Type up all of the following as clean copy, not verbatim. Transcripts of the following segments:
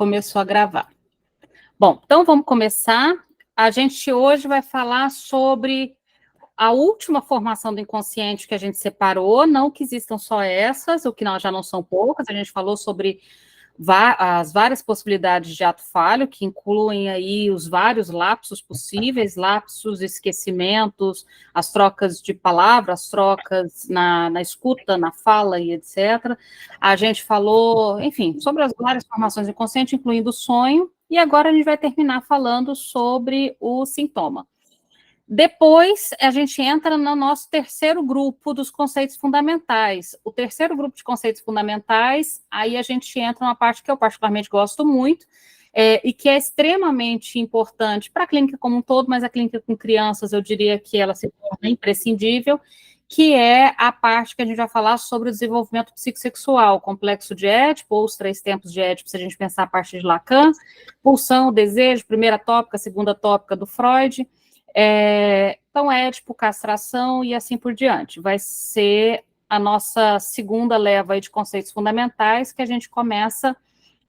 Começou a gravar. Bom, então vamos começar. A gente hoje vai falar sobre a última formação do inconsciente que a gente separou, não que existam só essas, o que já não são poucas, a gente falou sobre as várias possibilidades de ato falho, que incluem aí os vários lapsos possíveis, lapsos, esquecimentos, as trocas de palavras, as trocas na escuta, na fala e etc. A gente falou, enfim, sobre as várias formações inconscientes, incluindo o sonho, e agora a gente vai terminar falando sobre o sintoma. Depois, a gente entra no nosso terceiro grupo dos conceitos fundamentais. O terceiro grupo de conceitos fundamentais, aí a gente entra numa parte que eu particularmente gosto muito, e que é extremamente importante para a clínica como um todo, mas a clínica com crianças, eu diria que ela se torna imprescindível, que é a parte que a gente vai falar sobre o desenvolvimento psicossexual, complexo de Édipo, ou os 3 tempos de Édipo, se a gente pensar a partir de Lacan, pulsão, desejo, primeira tópica, segunda tópica do Freud. Então, Édipo, castração e assim por diante. Vai ser a nossa segunda leva aí de conceitos fundamentais que a gente começa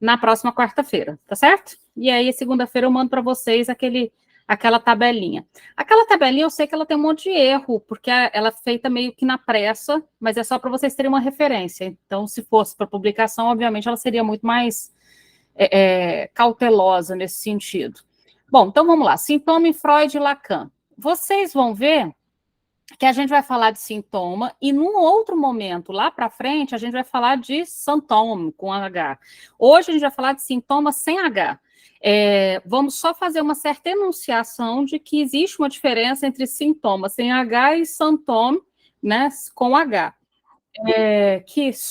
na próxima quarta-feira, tá certo? E aí, segunda-feira, eu mando para vocês aquela tabelinha. Aquela tabelinha, eu sei que ela tem um monte de erro, porque ela é feita meio que na pressa, mas é só para vocês terem uma referência. Então, se fosse para publicação, obviamente, ela seria muito mais cautelosa nesse sentido. Bom, então vamos lá. Sintoma em Freud e Lacan. Vocês vão ver que a gente vai falar de sintoma e num outro momento, lá para frente, a gente vai falar de symptôme com H. Hoje a gente vai falar de sintoma sem H. Vamos só fazer uma certa enunciação de que existe uma diferença entre sintoma sem H e symptôme, né, com H.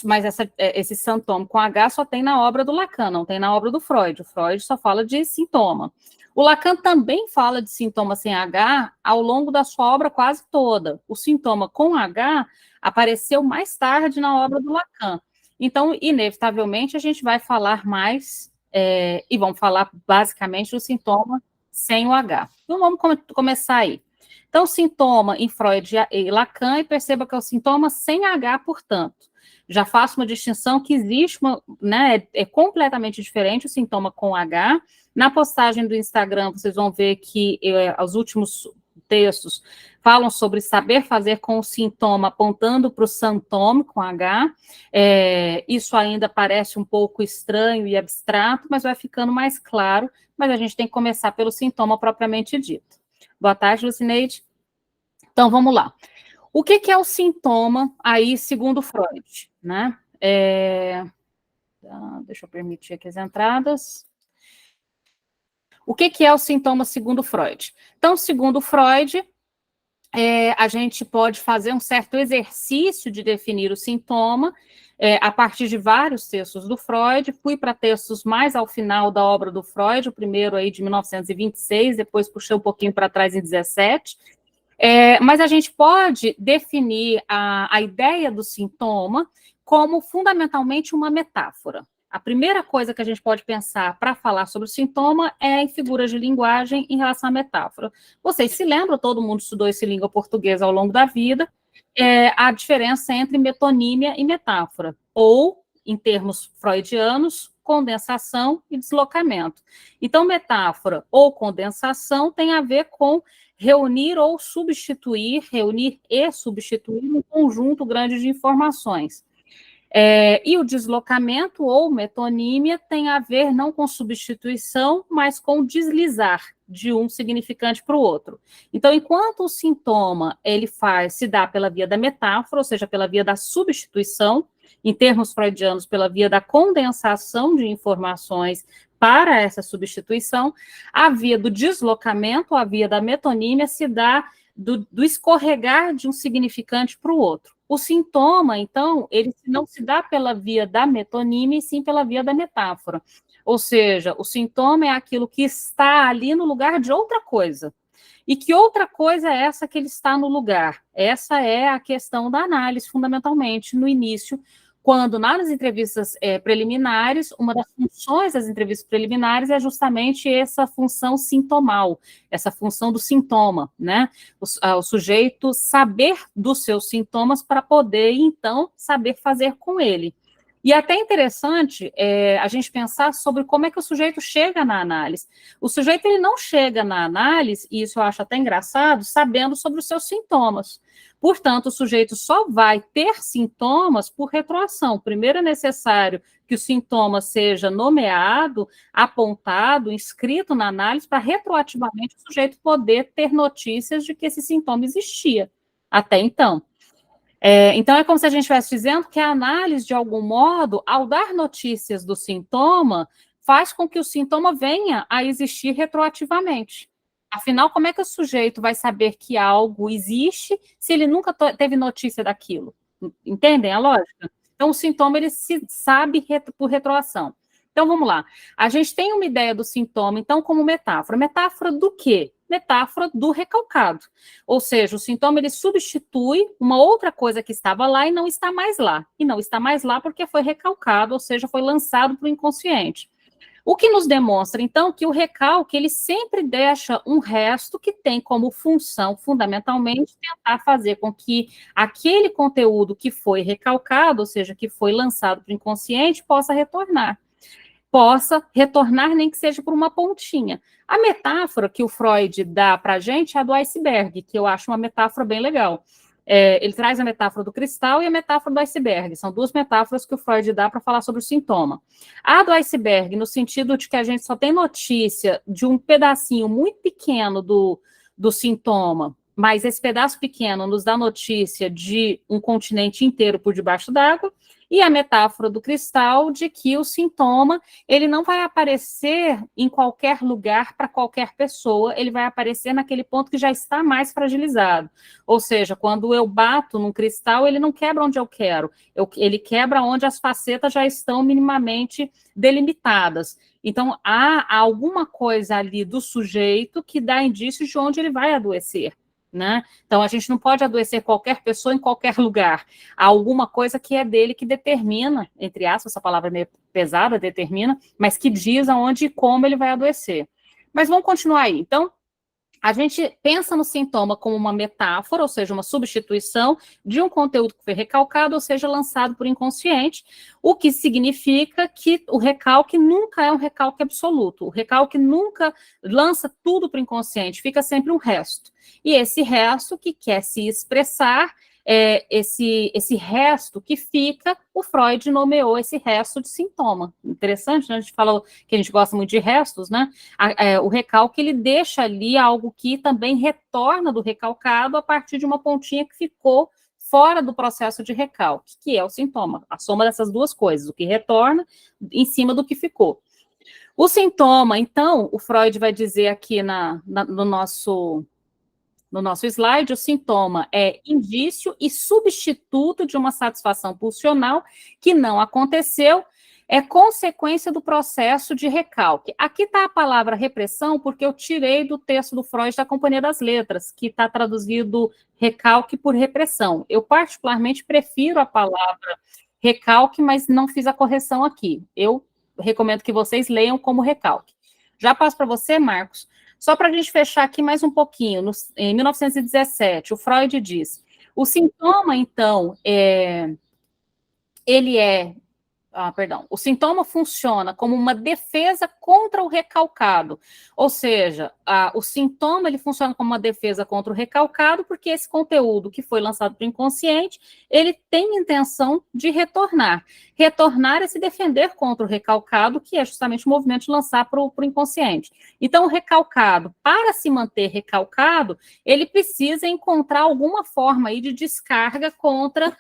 Mas esse sintoma com H só tem na obra do Lacan, não tem na obra do Freud. O Freud só fala de sintoma. O Lacan também fala de sintoma sem H ao longo da sua obra quase toda. O sintoma com H apareceu mais tarde na obra do Lacan. Então, inevitavelmente, a gente vai falar mais, e vamos falar basicamente do sintoma sem o H. Então, vamos começar aí. Então, sintoma em Freud e Lacan, e perceba que é o sintoma sem H, portanto. Já faço uma distinção que existe, é completamente diferente o sintoma com H. Na postagem do Instagram, vocês vão ver que os últimos textos falam sobre saber fazer com o sintoma, apontando para o sintoma com H. Isso ainda parece um pouco estranho e abstrato, mas vai ficando mais claro, mas a gente tem que começar pelo sintoma propriamente dito. Boa tarde, Lucineide. Então, vamos lá. O que é o sintoma aí, segundo Freud, né? Deixa eu permitir aqui as entradas. O que é o sintoma segundo Freud? Então, segundo Freud, a gente pode fazer um certo exercício de definir o sintoma a partir de vários textos do Freud. Fui para textos mais ao final da obra do Freud, o primeiro aí de 1926, depois puxei um pouquinho para trás em 17. Mas a gente pode definir a ideia do sintoma como fundamentalmente uma metáfora. A primeira coisa que a gente pode pensar para falar sobre o sintoma é em figuras de linguagem em relação à metáfora. Vocês se lembram, todo mundo estudou isso em língua portuguesa ao longo da vida, a diferença entre metonímia e metáfora, ou, em termos freudianos, condensação e deslocamento. Então, metáfora ou condensação tem a ver com reunir ou substituir, reunir e substituir um conjunto grande de informações. E o deslocamento ou metonímia tem a ver não com substituição, mas com deslizar de um significante para o outro. Então, enquanto o sintoma se dá pela via da metáfora, ou seja, pela via da substituição, em termos freudianos, pela via da condensação de informações para essa substituição, a via do deslocamento, a via da metonímia, se dá do escorregar de um significante para o outro. O sintoma, então, ele não se dá pela via da metonímia, e sim pela via da metáfora. Ou seja, o sintoma é aquilo que está ali no lugar de outra coisa. E que outra coisa é essa que ele está no lugar? Essa é a questão da análise, fundamentalmente, no início, quando nas entrevistas preliminares, uma das funções das entrevistas preliminares é justamente essa função sintomal, essa função do sintoma, né? O sujeito saber dos seus sintomas para poder, então, saber fazer com ele. E até interessante a gente pensar sobre como é que o sujeito chega na análise. O sujeito ele não chega na análise, e isso eu acho até engraçado, sabendo sobre os seus sintomas. Portanto, o sujeito só vai ter sintomas por retroação. Primeiro é necessário que o sintoma seja nomeado, apontado, inscrito na análise, para retroativamente o sujeito poder ter notícias de que esse sintoma existia até então. Então, é como se a gente estivesse dizendo que a análise, de algum modo, ao dar notícias do sintoma, faz com que o sintoma venha a existir retroativamente. Afinal, como é que o sujeito vai saber que algo existe se ele nunca teve notícia daquilo? Entendem a lógica? Então, o sintoma, ele se sabe por retroação. Então, vamos lá. A gente tem uma ideia do sintoma, então, como metáfora. Metáfora do quê? Metáfora do recalcado. Ou seja, o sintoma ele substitui uma outra coisa que estava lá e não está mais lá. E não está mais lá porque foi recalcado, ou seja, foi lançado para o inconsciente. O que nos demonstra, então, que o recalque ele sempre deixa um resto que tem como função, fundamentalmente, tentar fazer com que aquele conteúdo que foi recalcado, ou seja, que foi lançado para o inconsciente, possa retornar nem que seja por uma pontinha. A metáfora que o Freud dá para a gente é a do iceberg, que eu acho uma metáfora bem legal. Ele traz a metáfora do cristal e a metáfora do iceberg. São duas metáforas que o Freud dá para falar sobre o sintoma. A do iceberg, no sentido de que a gente só tem notícia de um pedacinho muito pequeno do sintoma, mas esse pedaço pequeno nos dá notícia de um continente inteiro por debaixo d'água, e a metáfora do cristal de que o sintoma, ele não vai aparecer em qualquer lugar para qualquer pessoa, ele vai aparecer naquele ponto que já está mais fragilizado. Ou seja, quando eu bato num cristal, ele não quebra onde eu quero, ele quebra onde as facetas já estão minimamente delimitadas. Então, há alguma coisa ali do sujeito que dá indício de onde ele vai adoecer. Né? Então, a gente não pode adoecer qualquer pessoa em qualquer lugar. Há alguma coisa que é dele que determina, entre aspas, essa palavra é meio pesada, determina, mas que diz aonde e como ele vai adoecer. Mas vamos continuar aí. Então, a gente pensa no sintoma como uma metáfora, ou seja, uma substituição de um conteúdo que foi recalcado, ou seja, lançado por inconsciente, o que significa que o recalque nunca é um recalque absoluto. O recalque nunca lança tudo para o inconsciente, fica sempre um resto. E esse resto que quer se expressar, esse resto que fica, o Freud nomeou esse resto de sintoma. Interessante, né? A gente falou que a gente gosta muito de restos, né? O recalque, ele deixa ali algo que também retorna do recalcado a partir de uma pontinha que ficou fora do processo de recalque, que é o sintoma, a soma dessas duas coisas, o que retorna em cima do que ficou. O sintoma, então, o Freud vai dizer aqui no nosso slide, o sintoma é indício e substituto de uma satisfação pulsional que não aconteceu, é consequência do processo de recalque. Aqui está a palavra repressão, porque eu tirei do texto do Freud da Companhia das Letras, que está traduzido recalque por repressão. Eu particularmente prefiro a palavra recalque, mas não fiz a correção aqui. Eu recomendo que vocês leiam como recalque. Já passo para você, Marcos. Só para a gente fechar aqui mais um pouquinho, em 1917, o Freud diz, o sintoma, então, o sintoma funciona como uma defesa contra o recalcado, ou seja, o sintoma ele funciona como uma defesa contra o recalcado, porque esse conteúdo que foi lançado para o inconsciente, ele tem intenção de retornar. Retornar é se defender contra o recalcado, que é justamente o movimento de lançar para o inconsciente. Então, o recalcado, para se manter recalcado, ele precisa encontrar alguma forma aí de descarga contra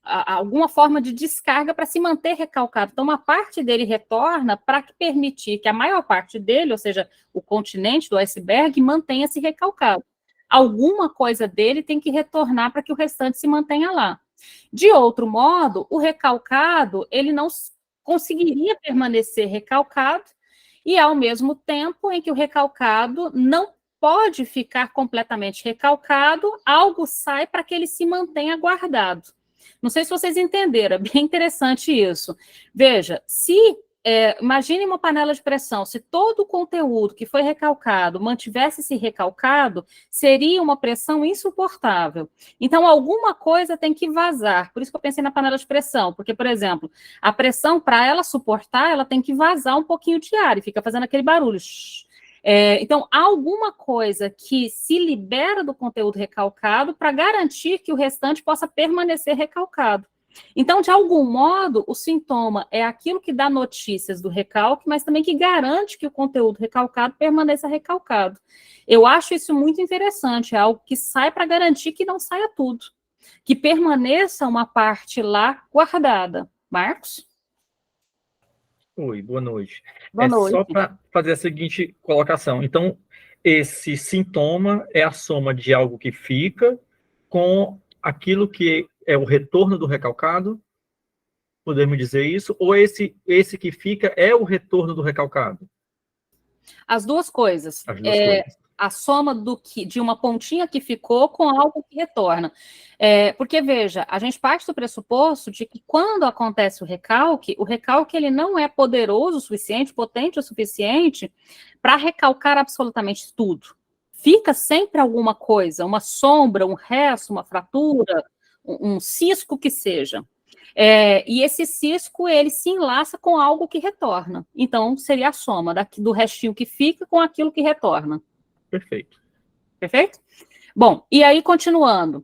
alguma forma de descarga para se manter recalcado. Então, uma parte dele retorna para permitir que a maior parte dele, ou seja, o continente do iceberg, mantenha-se recalcado. Alguma coisa dele tem que retornar para que o restante se mantenha lá. De outro modo, o recalcado, ele não conseguiria permanecer recalcado, e ao mesmo tempo em que o recalcado não pode ficar completamente recalcado, algo sai para que ele se mantenha guardado. Não sei se vocês entenderam, é bem interessante isso. Veja, se imagine uma panela de pressão, se todo o conteúdo que foi recalcado mantivesse-se recalcado, seria uma pressão insuportável. Então, alguma coisa tem que vazar. Por isso que eu pensei na panela de pressão, porque, por exemplo, a pressão, para ela suportar, ela tem que vazar um pouquinho de ar e fica fazendo aquele barulho. Então, há alguma coisa que se libera do conteúdo recalcado para garantir que o restante possa permanecer recalcado. Então, de algum modo, o sintoma é aquilo que dá notícias do recalque, mas também que garante que o conteúdo recalcado permaneça recalcado. Eu acho isso muito interessante, é algo que sai para garantir que não saia tudo, que permaneça uma parte lá guardada. Marcos? Oi, boa noite. Boa noite. Só para fazer a seguinte colocação. Então, esse sintoma é a soma de algo que fica com aquilo que é o retorno do recalcado, podemos dizer isso? Ou esse que fica é o retorno do recalcado? As duas coisas. As duas coisas. A soma de uma pontinha que ficou com algo que retorna. Porque, veja, a gente parte do pressuposto de que quando acontece o recalque ele não é poderoso o suficiente, potente o suficiente para recalcar absolutamente tudo. Fica sempre alguma coisa, uma sombra, um resto, uma fratura, um cisco que seja. E esse cisco, ele se enlaça com algo que retorna. Então, seria a soma do restinho que fica com aquilo que retorna. Perfeito. Perfeito? Bom, e aí, continuando.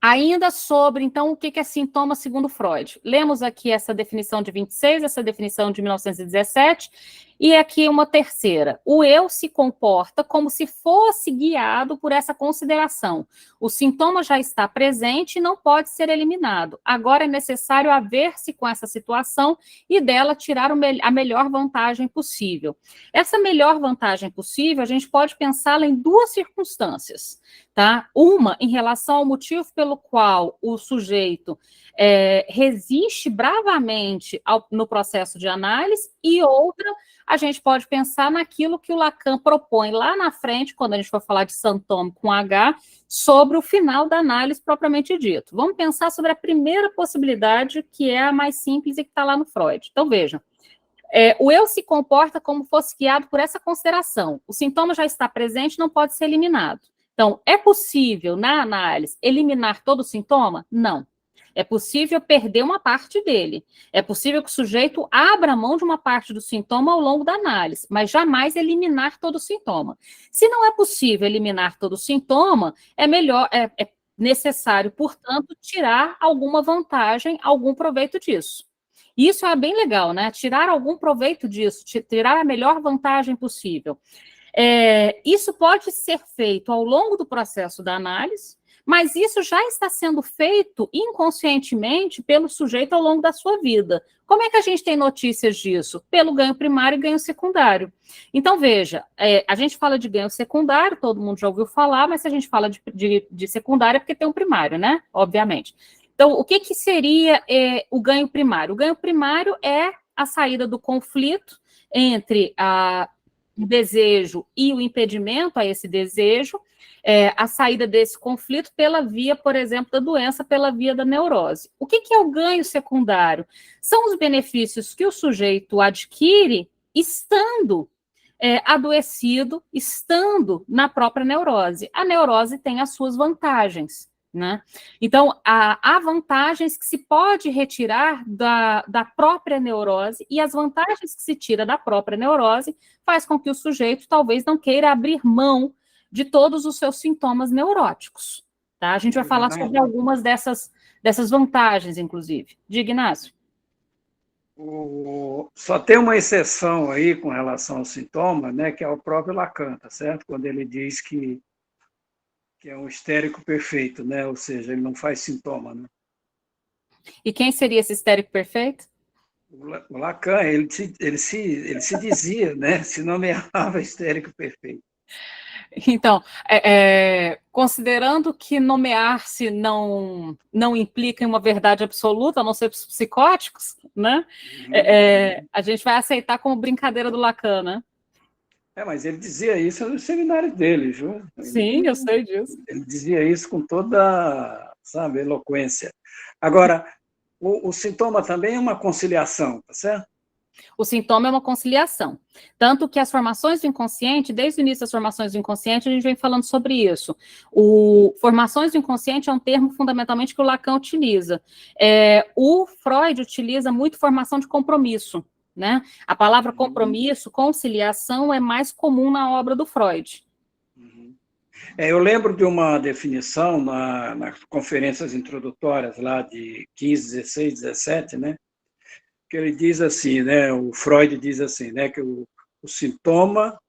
Ainda sobre, então, o que é sintoma segundo Freud? Lemos aqui essa definição de 26, essa definição de 1917, e aqui uma terceira. O eu se comporta como se fosse guiado por essa consideração. O sintoma já está presente e não pode ser eliminado. Agora é necessário haver-se com essa situação e dela tirar a melhor vantagem possível. Essa melhor vantagem possível, a gente pode pensá-la em duas circunstâncias. Tá? Uma, em relação ao motivo pelo qual o sujeito resiste bravamente no processo de análise, e outra, a gente pode pensar naquilo que o Lacan propõe lá na frente, quando a gente for falar de sintoma com H, sobre o final da análise propriamente dito. Vamos pensar sobre a primeira possibilidade, que é a mais simples e que está lá no Freud. Então, veja. O eu se comporta como fosse guiado por essa consideração. O sintoma já está presente, não pode ser eliminado. Então, é possível, na análise, eliminar todo o sintoma? Não. É possível perder uma parte dele. É possível que o sujeito abra mão de uma parte do sintoma ao longo da análise, mas jamais eliminar todo o sintoma. Se não é possível eliminar todo o sintoma, é necessário, portanto, tirar alguma vantagem, algum proveito disso. Isso é bem legal, né? Tirar algum proveito disso, tirar a melhor vantagem possível. Isso pode ser feito ao longo do processo da análise, mas isso já está sendo feito inconscientemente pelo sujeito ao longo da sua vida. Como é que a gente tem notícias disso? Pelo ganho primário e ganho secundário. Então, veja, a gente fala de ganho secundário, todo mundo já ouviu falar, mas se a gente fala de secundário é porque tem um primário, né? Obviamente. Então, o que seria o ganho primário? O ganho primário é a saída do conflito entre o desejo e o impedimento a esse desejo, a saída desse conflito pela via, por exemplo, da doença, pela via da neurose. O que é o ganho secundário? São os benefícios que o sujeito adquire estando adoecido, estando na própria neurose. A neurose tem as suas vantagens. Né? Então, há vantagens que se pode retirar da própria neurose, e as vantagens que se tira da própria neurose faz com que o sujeito talvez não queira abrir mão de todos os seus sintomas neuróticos. Tá? A gente vai falar sobre algumas dessas vantagens, inclusive. Diga, Inácio. Só tem uma exceção aí com relação ao sintoma, né, que é o próprio Lacan, tá certo? Quando ele diz que é um histérico perfeito, né? Ou seja, ele não faz sintoma, né? E quem seria esse histérico perfeito? O Lacan, ele se dizia, né? Se nomeava histérico perfeito. Então, considerando que nomear-se não implica em uma verdade absoluta, a não ser para os psicóticos, né? A gente vai aceitar como brincadeira do Lacan, né? Mas ele dizia isso no seminário dele, viu? Sim, eu sei disso. Ele dizia isso com toda, sabe, eloquência. Agora, o sintoma também é uma conciliação, tá certo? O sintoma é uma conciliação. Tanto que as formações do inconsciente, desde o início das formações do inconsciente, a gente vem falando sobre isso. Formações do inconsciente é um termo fundamentalmente que o Lacan utiliza. O Freud utiliza muito formação de compromisso, né? A palavra compromisso, conciliação, é mais comum na obra do Freud. Eu lembro de uma definição nas conferências introdutórias lá de 15, 16, 17, né? Que ele diz assim, né? O Freud diz assim, né? Que o sintoma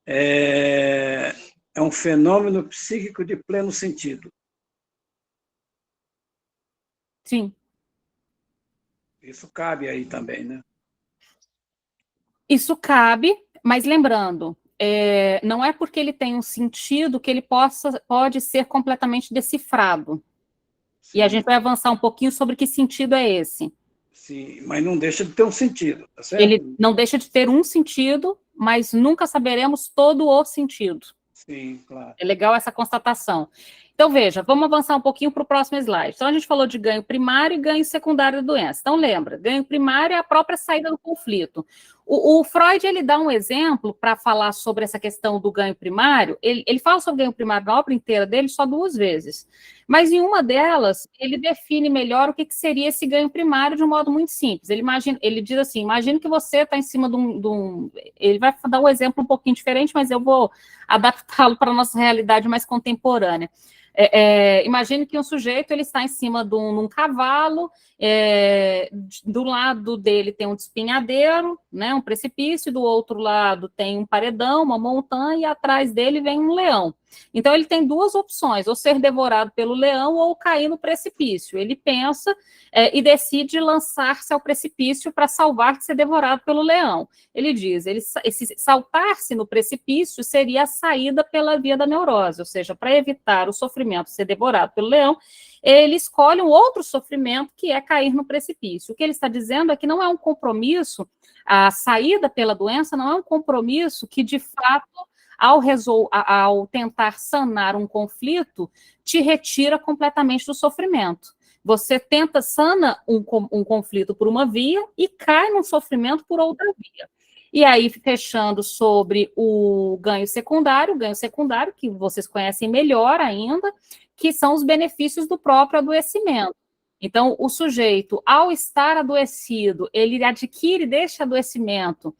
é um fenômeno psíquico de pleno sentido. Sim. Isso cabe aí também, né? Isso cabe, mas lembrando, não é porque ele tem um sentido que ele pode ser completamente decifrado. Sim. E a gente vai avançar um pouquinho sobre que sentido é esse. Sim, mas não deixa de ter um sentido, tá certo? Ele não deixa de ter um sentido, mas nunca saberemos todo o sentido. Sim, claro. É legal essa constatação. Então, veja, vamos avançar um pouquinho para o próximo slide. Então, a gente falou de ganho primário e ganho secundário da doença. Então, lembra, ganho primário é a própria saída do conflito. O Freud, ele dá um exemplo para falar sobre essa questão do ganho primário. Ele fala sobre ganho primário na obra inteira dele só 2 vezes. Mas, em uma delas, ele define melhor o que seria esse ganho primário de um modo muito simples. Ele diz assim, imagine que você está em cima de um... Ele vai dar um exemplo um pouquinho diferente, mas eu vou adaptá-lo para a nossa realidade mais contemporânea. Imagine que um sujeito ele está em cima de um cavalo, do lado dele tem um despenhadeiro, né, um precipício, do outro lado tem um paredão, uma montanha, e atrás dele vem um leão. Então, ele tem 2 opções, ou ser devorado pelo leão ou cair no precipício. Ele pensa e decide lançar-se ao precipício para salvar de ser devorado pelo leão. Ele diz, esse saltar-se no precipício seria a saída pela via da neurose, ou seja, para evitar o sofrimento de ser devorado pelo leão, ele escolhe um outro sofrimento, que é cair no precipício. O que ele está dizendo é que não é um compromisso, a saída pela doença não é um compromisso que, de fato, ao tentar sanar um conflito, te retira completamente do sofrimento. Você sana um conflito por uma via e cai num sofrimento por outra via. E aí, fechando sobre o ganho secundário, que vocês conhecem melhor ainda, que são os benefícios do próprio adoecimento. Então, o sujeito, ao estar adoecido, ele adquire deste adoecimento,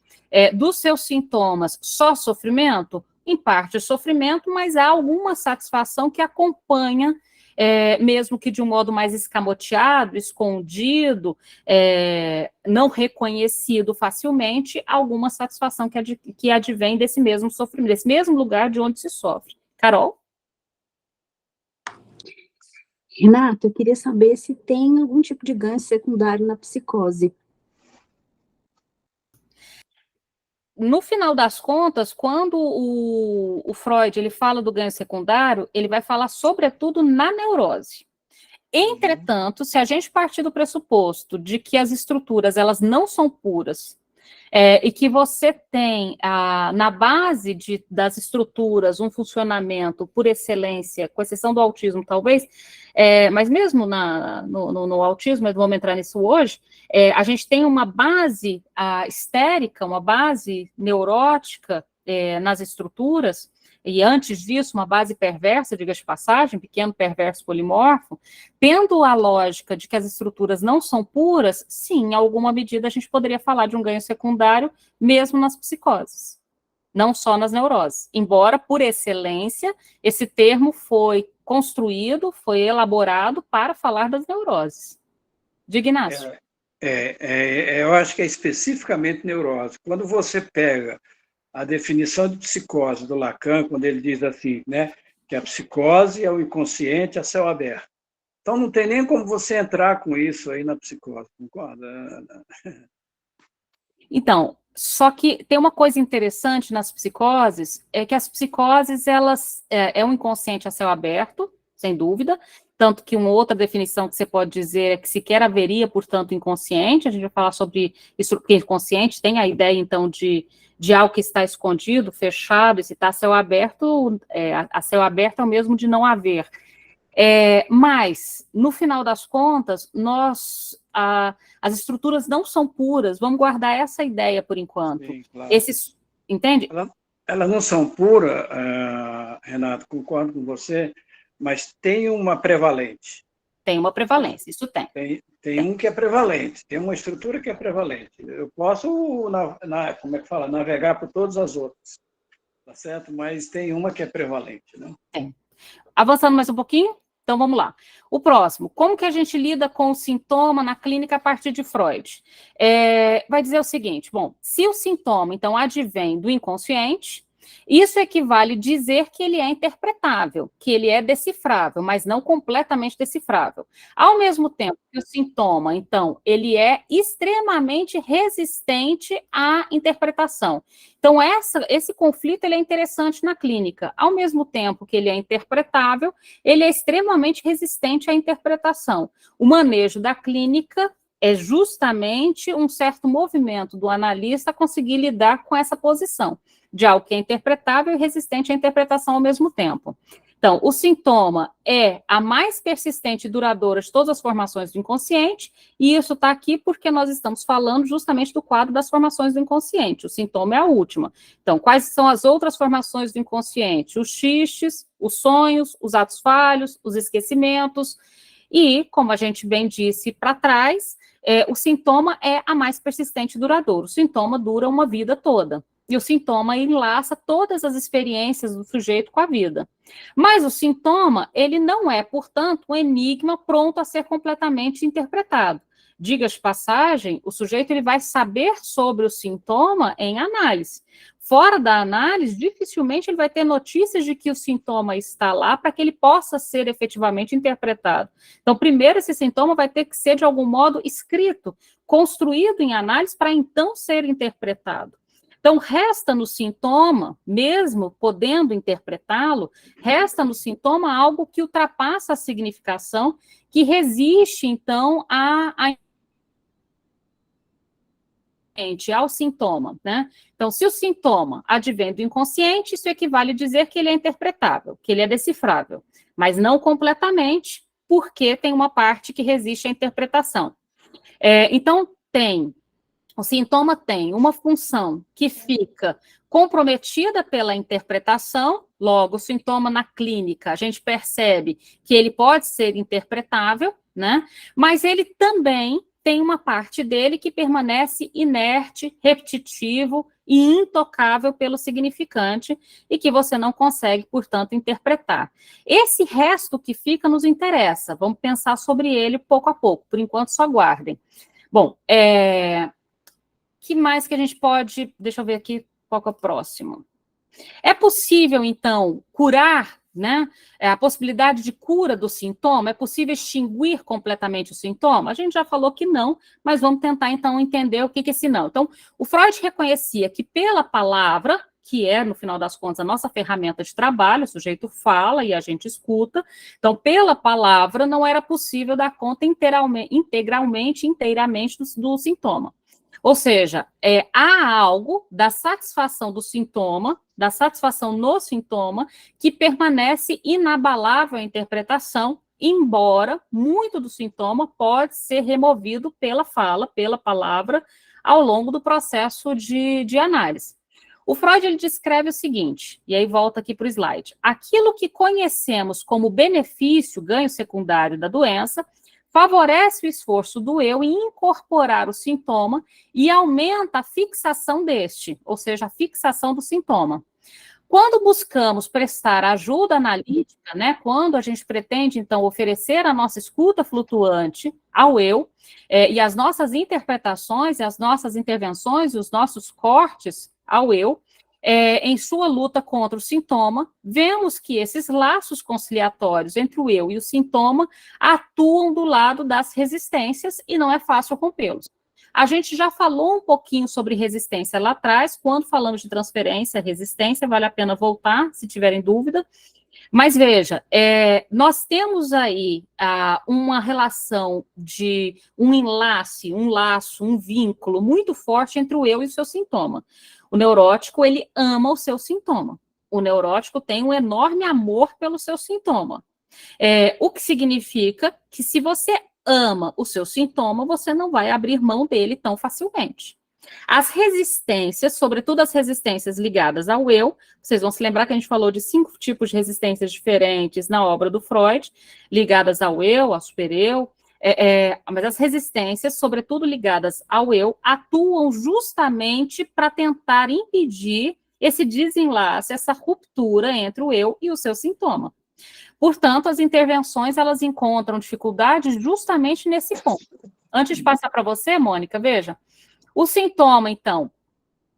dos seus sintomas, só sofrimento? Em parte sofrimento, mas há alguma satisfação que acompanha, mesmo que de um modo mais escamoteado, escondido, não reconhecido facilmente, alguma satisfação que advém desse mesmo sofrimento, desse mesmo lugar de onde se sofre. Carol? Renato, eu queria saber se tem algum tipo de ganho secundário na psicose. No final das contas, quando o Freud ele fala do ganho secundário, ele vai falar sobretudo na neurose. Entretanto, se a gente partir do pressuposto de que as estruturas elas não são puras, e que você tem na base das estruturas um funcionamento por excelência, com exceção do autismo talvez, mas mesmo no autismo, não vamos entrar nisso hoje, a gente tem uma base histérica, uma base neurótica nas estruturas, e antes disso, uma base perversa, diga-se de passagem, pequeno perverso polimorfo, tendo a lógica de que as estruturas não são puras, sim, em alguma medida a gente poderia falar de um ganho secundário, mesmo nas psicoses, não só nas neuroses. Embora, por excelência, esse termo foi construído, foi elaborado para falar das neuroses. Diga, Inácio. Eu acho que é especificamente neurose. Quando você pega a definição de psicose do Lacan, quando ele diz assim, né, que a psicose é o inconsciente a céu aberto. Então, não tem nem como você entrar com isso aí na psicose, concorda? Então, só que tem uma coisa interessante nas psicoses, é que as psicoses, elas é um inconsciente a céu aberto, sem dúvida, tanto que uma outra definição que você pode dizer é que sequer haveria, portanto, inconsciente, a gente vai falar sobre isso, porque inconsciente tem a ideia, então, de algo que está escondido, fechado, e se está a céu aberto, a céu aberto é o mesmo de não haver. Mas, no final das contas, as estruturas não são puras. Vamos guardar essa ideia por enquanto. Sim, claro. Entende? Elas não são puras, Renato, concordo com você, mas tem uma prevalente. Tem uma prevalência, isso tem. Tem um que é prevalente, tem uma estrutura que é prevalente. Eu posso, como é que fala, navegar por todas as outras, tá certo? Mas tem uma que é prevalente, né? Tem. Avançando mais um pouquinho? Então, vamos lá. O próximo, como que a gente lida com o sintoma na clínica a partir de Freud? Vai dizer o seguinte, bom, se o sintoma, então, advém do inconsciente, isso equivale a dizer que ele é interpretável, que ele é decifrável, mas não completamente decifrável. Ao mesmo tempo que o sintoma, então, ele é extremamente resistente à interpretação. Então, esse conflito ele é interessante na clínica. Ao mesmo tempo que ele é interpretável, ele é extremamente resistente à interpretação. O manejo da clínica é justamente um certo movimento do analista conseguir lidar com essa posição de algo que é interpretável e resistente à interpretação ao mesmo tempo. Então, o sintoma é a mais persistente e duradoura de todas as formações do inconsciente, e isso está aqui porque nós estamos falando justamente do quadro das formações do inconsciente. O sintoma é a última. Então, quais são as outras formações do inconsciente? Os xistes, os sonhos, os atos falhos, os esquecimentos, e, como a gente bem disse para trás, o sintoma é a mais persistente e duradoura. O sintoma dura uma vida toda. E o sintoma enlaça todas as experiências do sujeito com a vida. Mas o sintoma, ele não é, portanto, um enigma pronto a ser completamente interpretado. Diga de passagem, o sujeito ele vai saber sobre o sintoma em análise. Fora da análise, dificilmente ele vai ter notícias de que o sintoma está lá para que ele possa ser efetivamente interpretado. Então, primeiro, esse sintoma vai ter que ser, de algum modo, escrito, construído em análise para então ser interpretado. Então, resta no sintoma, mesmo podendo interpretá-lo, resta no sintoma algo que ultrapassa a significação, que resiste, então, ao sintoma, né? Então, se o sintoma advém do inconsciente, isso equivale a dizer que ele é interpretável, que ele é decifrável, mas não completamente, porque tem uma parte que resiste à interpretação. Então, o sintoma tem uma função que fica comprometida pela interpretação, logo, o sintoma na clínica, a gente percebe que ele pode ser interpretável, né? Mas ele também tem uma parte dele que permanece inerte, repetitivo e intocável pelo significante e que você não consegue, portanto, interpretar. Esse resto que fica nos interessa, vamos pensar sobre ele pouco a pouco, por enquanto só guardem. Bom, que mais que a gente pode... Deixa eu ver aqui qual que é o próximo. É possível, então, curar, né? A possibilidade de cura do sintoma? É possível extinguir completamente o sintoma? A gente já falou que não, mas vamos tentar, então, entender o que é esse não. Então, o Freud reconhecia que pela palavra, que é, no final das contas, a nossa ferramenta de trabalho, o sujeito fala e a gente escuta, então, pela palavra, não era possível dar conta inteiramente do sintoma. Ou seja, há algo da satisfação do sintoma, da satisfação no sintoma, que permanece inabalável à interpretação, embora muito do sintoma pode ser removido pela fala, pela palavra, ao longo do processo de análise. O Freud ele descreve o seguinte, e aí volta aqui para o slide, aquilo que conhecemos como benefício, ganho secundário da doença, favorece o esforço do eu em incorporar o sintoma e aumenta a fixação deste, ou seja, a fixação do sintoma. Quando buscamos prestar ajuda analítica, né, quando a gente pretende, então, oferecer a nossa escuta flutuante ao eu, e as nossas interpretações, e as nossas intervenções, e os nossos cortes ao eu, em sua luta contra o sintoma, vemos que esses laços conciliatórios entre o eu e o sintoma atuam do lado das resistências e não é fácil rompê-los. A gente já falou um pouquinho sobre resistência lá atrás, quando falamos de transferência, resistência, vale a pena voltar, se tiverem dúvida. Mas veja, nós temos aí uma relação de um enlace, um laço, um vínculo muito forte entre o eu e o seu sintoma. O neurótico, ele ama o seu sintoma. O neurótico tem um enorme amor pelo seu sintoma. O que significa que se você ama o seu sintoma, você não vai abrir mão dele tão facilmente. As resistências, sobretudo as resistências ligadas ao eu, vocês vão se lembrar que a gente falou de 5 tipos de resistências diferentes na obra do Freud, ligadas ao eu, ao supereu, mas as resistências, sobretudo ligadas ao eu, atuam justamente para tentar impedir esse desenlace, essa ruptura entre o eu e o seu sintoma. Portanto, as intervenções, elas encontram dificuldades justamente nesse ponto. Antes de passar para você, Mônica, veja, o sintoma, então,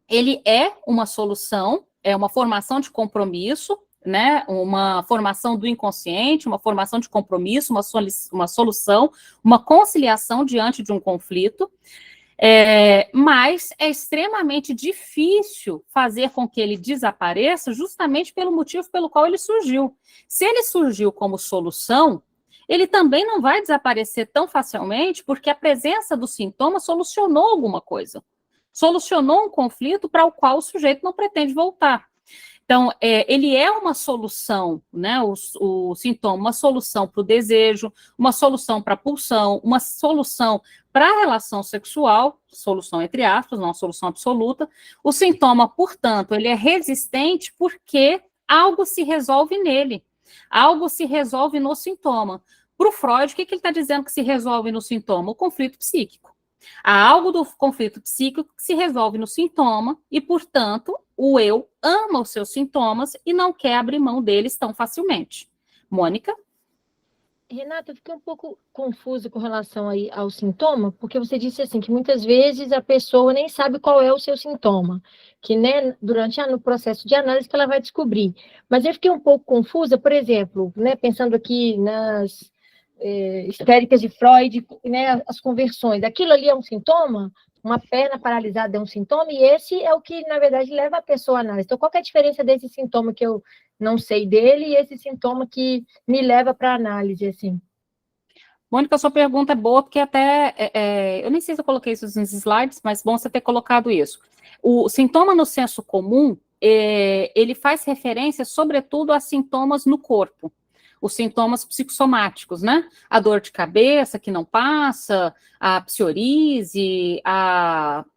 ele é uma solução, é uma formação de compromisso, né, uma formação do inconsciente, uma formação de compromisso, uma solução, uma conciliação diante de um conflito, mas é extremamente difícil fazer com que ele desapareça justamente pelo motivo pelo qual ele surgiu. Se ele surgiu como solução, ele também não vai desaparecer tão facilmente porque a presença do sintoma solucionou alguma coisa, solucionou um conflito para o qual o sujeito não pretende voltar. Então, ele é uma solução, né, o sintoma, uma solução para o desejo, uma solução para a pulsão, uma solução para a relação sexual, solução entre aspas, não uma solução absoluta. O sintoma, portanto, ele é resistente porque algo se resolve nele, algo se resolve no sintoma. Para o Freud, o que ele está dizendo que se resolve no sintoma? O conflito psíquico. Há algo do conflito psíquico que se resolve no sintoma e, portanto, o eu ama os seus sintomas e não quer abrir mão deles tão facilmente. Mônica? Renata, eu fiquei um pouco confusa com relação aí ao sintoma, porque você disse assim que muitas vezes a pessoa nem sabe qual é o seu sintoma, que né, durante no processo de análise que ela vai descobrir. Mas eu fiquei um pouco confusa, por exemplo, né, pensando aqui nas histéricas de Freud, né, as conversões. Aquilo ali é um sintoma? Uma perna paralisada é um sintoma? E esse é o que, na verdade, leva a pessoa à análise. Então, qual que é a diferença desse sintoma que eu não sei dele e esse sintoma que me leva para a análise, assim? Mônica, sua pergunta é boa, porque até, eu nem sei se eu coloquei isso nos slides, mas bom você ter colocado isso. O sintoma no senso comum, ele faz referência, sobretudo, a sintomas no corpo. Os sintomas psicossomáticos, né? A dor de cabeça que não passa, a psoríase,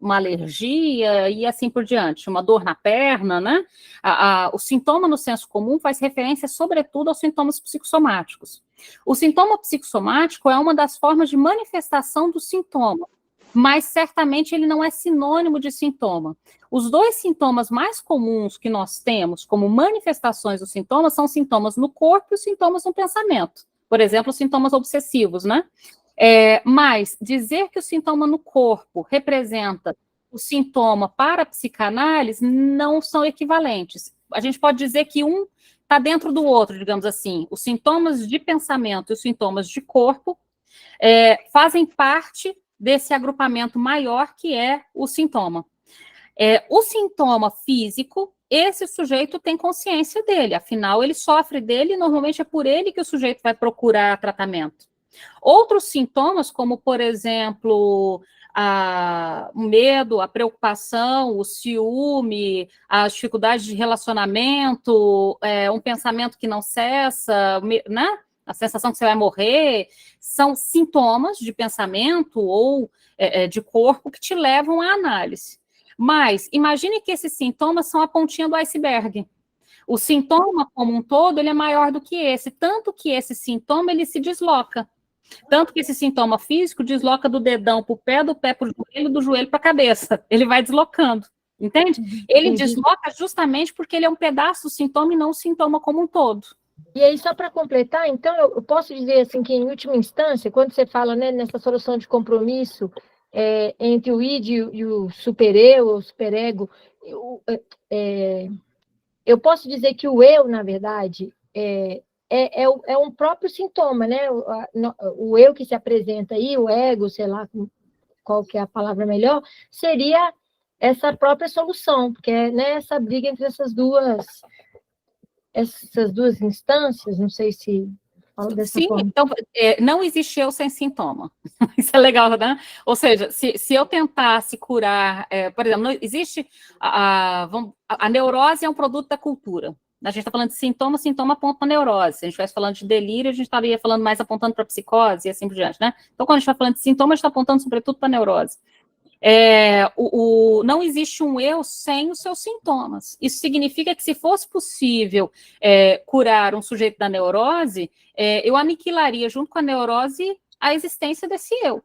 uma alergia e assim por diante, uma dor na perna, né? O sintoma no senso comum faz referência, sobretudo, aos sintomas psicossomáticos. O sintoma psicossomático é uma das formas de manifestação do sintoma, mas certamente ele não é sinônimo de sintoma. Os 2 sintomas mais comuns que nós temos como manifestações dos sintomas são sintomas no corpo e os sintomas no pensamento. Por exemplo, os sintomas obsessivos, né? Mas dizer que o sintoma no corpo representa o sintoma para a psicanálise não são equivalentes. A gente pode dizer que um está dentro do outro, digamos assim. Os sintomas de pensamento e os sintomas de corpo fazem parte desse agrupamento maior que é o sintoma. O sintoma físico, esse sujeito tem consciência dele, afinal ele sofre dele e normalmente é por ele que o sujeito vai procurar tratamento. Outros sintomas, como por exemplo, o medo, a preocupação, o ciúme, as dificuldades de relacionamento, um pensamento que não cessa, né? A sensação que você vai morrer, são sintomas de pensamento ou de corpo que te levam à análise. Mas imagine que esses sintomas são a pontinha do iceberg. O sintoma como um todo, ele é maior do que esse, tanto que esse sintoma, ele se desloca. Tanto que esse sintoma físico desloca do dedão para o pé, do pé para o joelho, do joelho para a cabeça. Ele vai deslocando, entende? Ele desloca justamente porque ele é um pedaço do sintoma e não o sintoma como um todo. E aí, só para completar, então, eu posso dizer assim que, em última instância, quando você fala, né, nessa solução de compromisso entre o id e o supereu, ou superego, eu posso dizer que o eu, na verdade, é um próprio sintoma, né? O eu que se apresenta aí, o ego, sei lá qual que é a palavra melhor, seria essa própria solução, porque é, né, essa briga entre essas duas instâncias, não sei se falo dessa forma. Então, não existe eu sem sintoma. Isso é legal, né? Ou seja, se eu tentasse curar, por exemplo, não existe a neurose é um produto da cultura. A gente está falando de sintoma, sintoma aponta para neurose. Se a gente estivesse falando de delírio, a gente estaria falando mais apontando para psicose e assim por diante, né? Então, quando a gente está falando de sintoma, a gente está apontando sobretudo para neurose. Não existe um eu sem os seus sintomas. Isso significa que se fosse possível curar um sujeito da neurose, eu aniquilaria junto com a neurose a existência desse eu.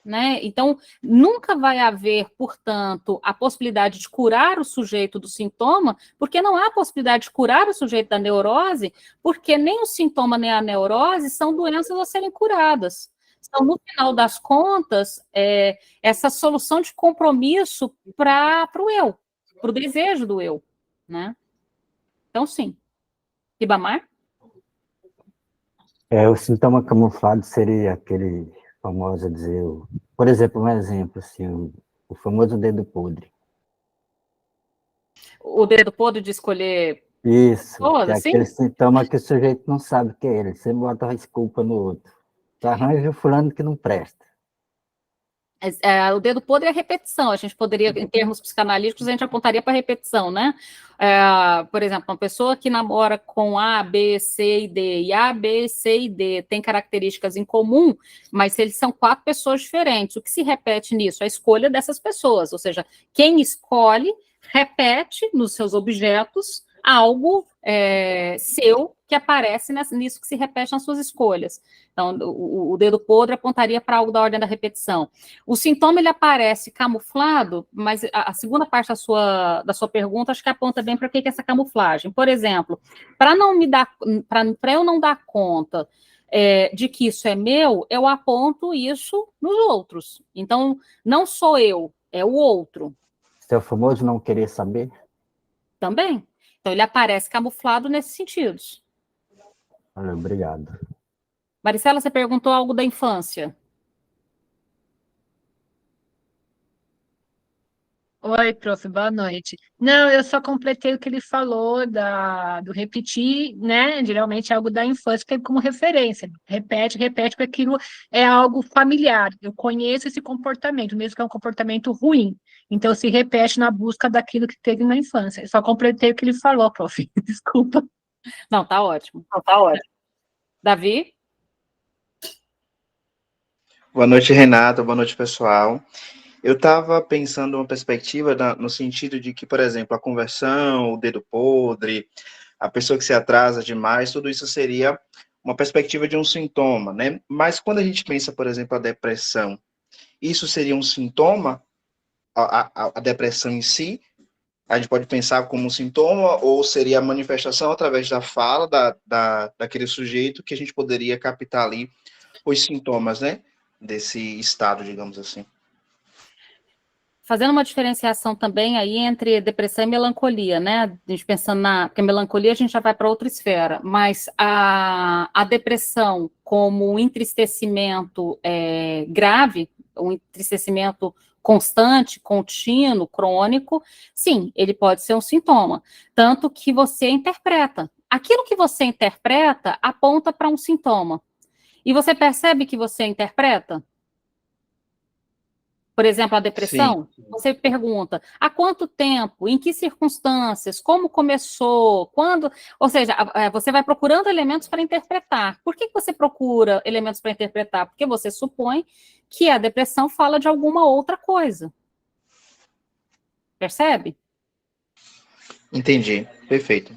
Né? Então, nunca vai haver, portanto, a possibilidade de curar o sujeito do sintoma, porque não há possibilidade de curar o sujeito da neurose, porque nem o sintoma nem a neurose são doenças a serem curadas. Então, no final das contas, essa solução de compromisso para o eu, para o desejo do eu. Né? Então, sim. Ribamar? O sintoma camuflado seria aquele famoso dizer, por exemplo, um exemplo, assim, o famoso dedo podre. O dedo podre de escolher Isso, pessoas, é assim? aquele sintoma que o sujeito não sabe que é ele, você bota a desculpa no outro. Tu arranja o fulano que não presta. O dedo podre é a repetição. A gente poderia, em termos psicanalíticos, a gente apontaria para a repetição, né? Por exemplo, uma pessoa que namora com A, B, C e D, e A, B, C e D tem características em comum, mas eles são 4 pessoas diferentes. O que se repete nisso? A escolha dessas pessoas, ou seja, quem escolhe repete nos seus objetos algo seu que aparece nisso que se repete nas suas escolhas. Então, o dedo podre apontaria para algo da ordem da repetição. O sintoma, ele aparece camuflado, mas a segunda parte da sua pergunta, acho que aponta bem para o que é essa camuflagem. Por exemplo, para eu não dar conta de que isso é meu, eu aponto isso nos outros. Então, não sou eu, é o outro. Seu famoso não querer saber? Também. Então, ele aparece camuflado nesses sentidos. Olha, obrigado. Maricela, você perguntou algo da infância. Oi, prof, boa noite. Não, eu só completei o que ele falou do repetir, né? Geralmente é algo da infância que é como referência. Repete, repete, porque aquilo é algo familiar. Eu conheço esse comportamento, mesmo que é um comportamento ruim. Então, se repete na busca daquilo que teve na infância. Eu só completei o que ele falou, prof. Desculpa. Não, tá ótimo. Não, tá ótimo. Davi? Boa noite, Renata. Boa noite, pessoal. Eu estava pensando uma perspectiva no sentido de que, por exemplo, a conversão, o dedo podre, a pessoa que se atrasa demais, tudo isso seria uma perspectiva de um sintoma, né? Mas quando a gente pensa, por exemplo, a depressão, isso seria um sintoma, a depressão em si? A gente pode pensar como um sintoma ou seria a manifestação através da fala daquele sujeito que a gente poderia captar ali os sintomas, né? Desse estado, digamos assim. Fazendo uma diferenciação também aí entre depressão e melancolia, né? A gente pensando porque a melancolia a gente já vai para outra esfera, mas a depressão como um entristecimento grave, um entristecimento constante, contínuo, crônico, sim, ele pode ser um sintoma, tanto que você interpreta. Aquilo que você interpreta aponta para um sintoma. E você percebe que você interpreta? Por exemplo, a depressão, Sim. você pergunta, há quanto tempo, em que circunstâncias, como começou, quando... Ou seja, você vai procurando elementos para interpretar. Por que você procura elementos para interpretar? Porque você supõe que a depressão fala de alguma outra coisa. Percebe? Entendi, perfeito.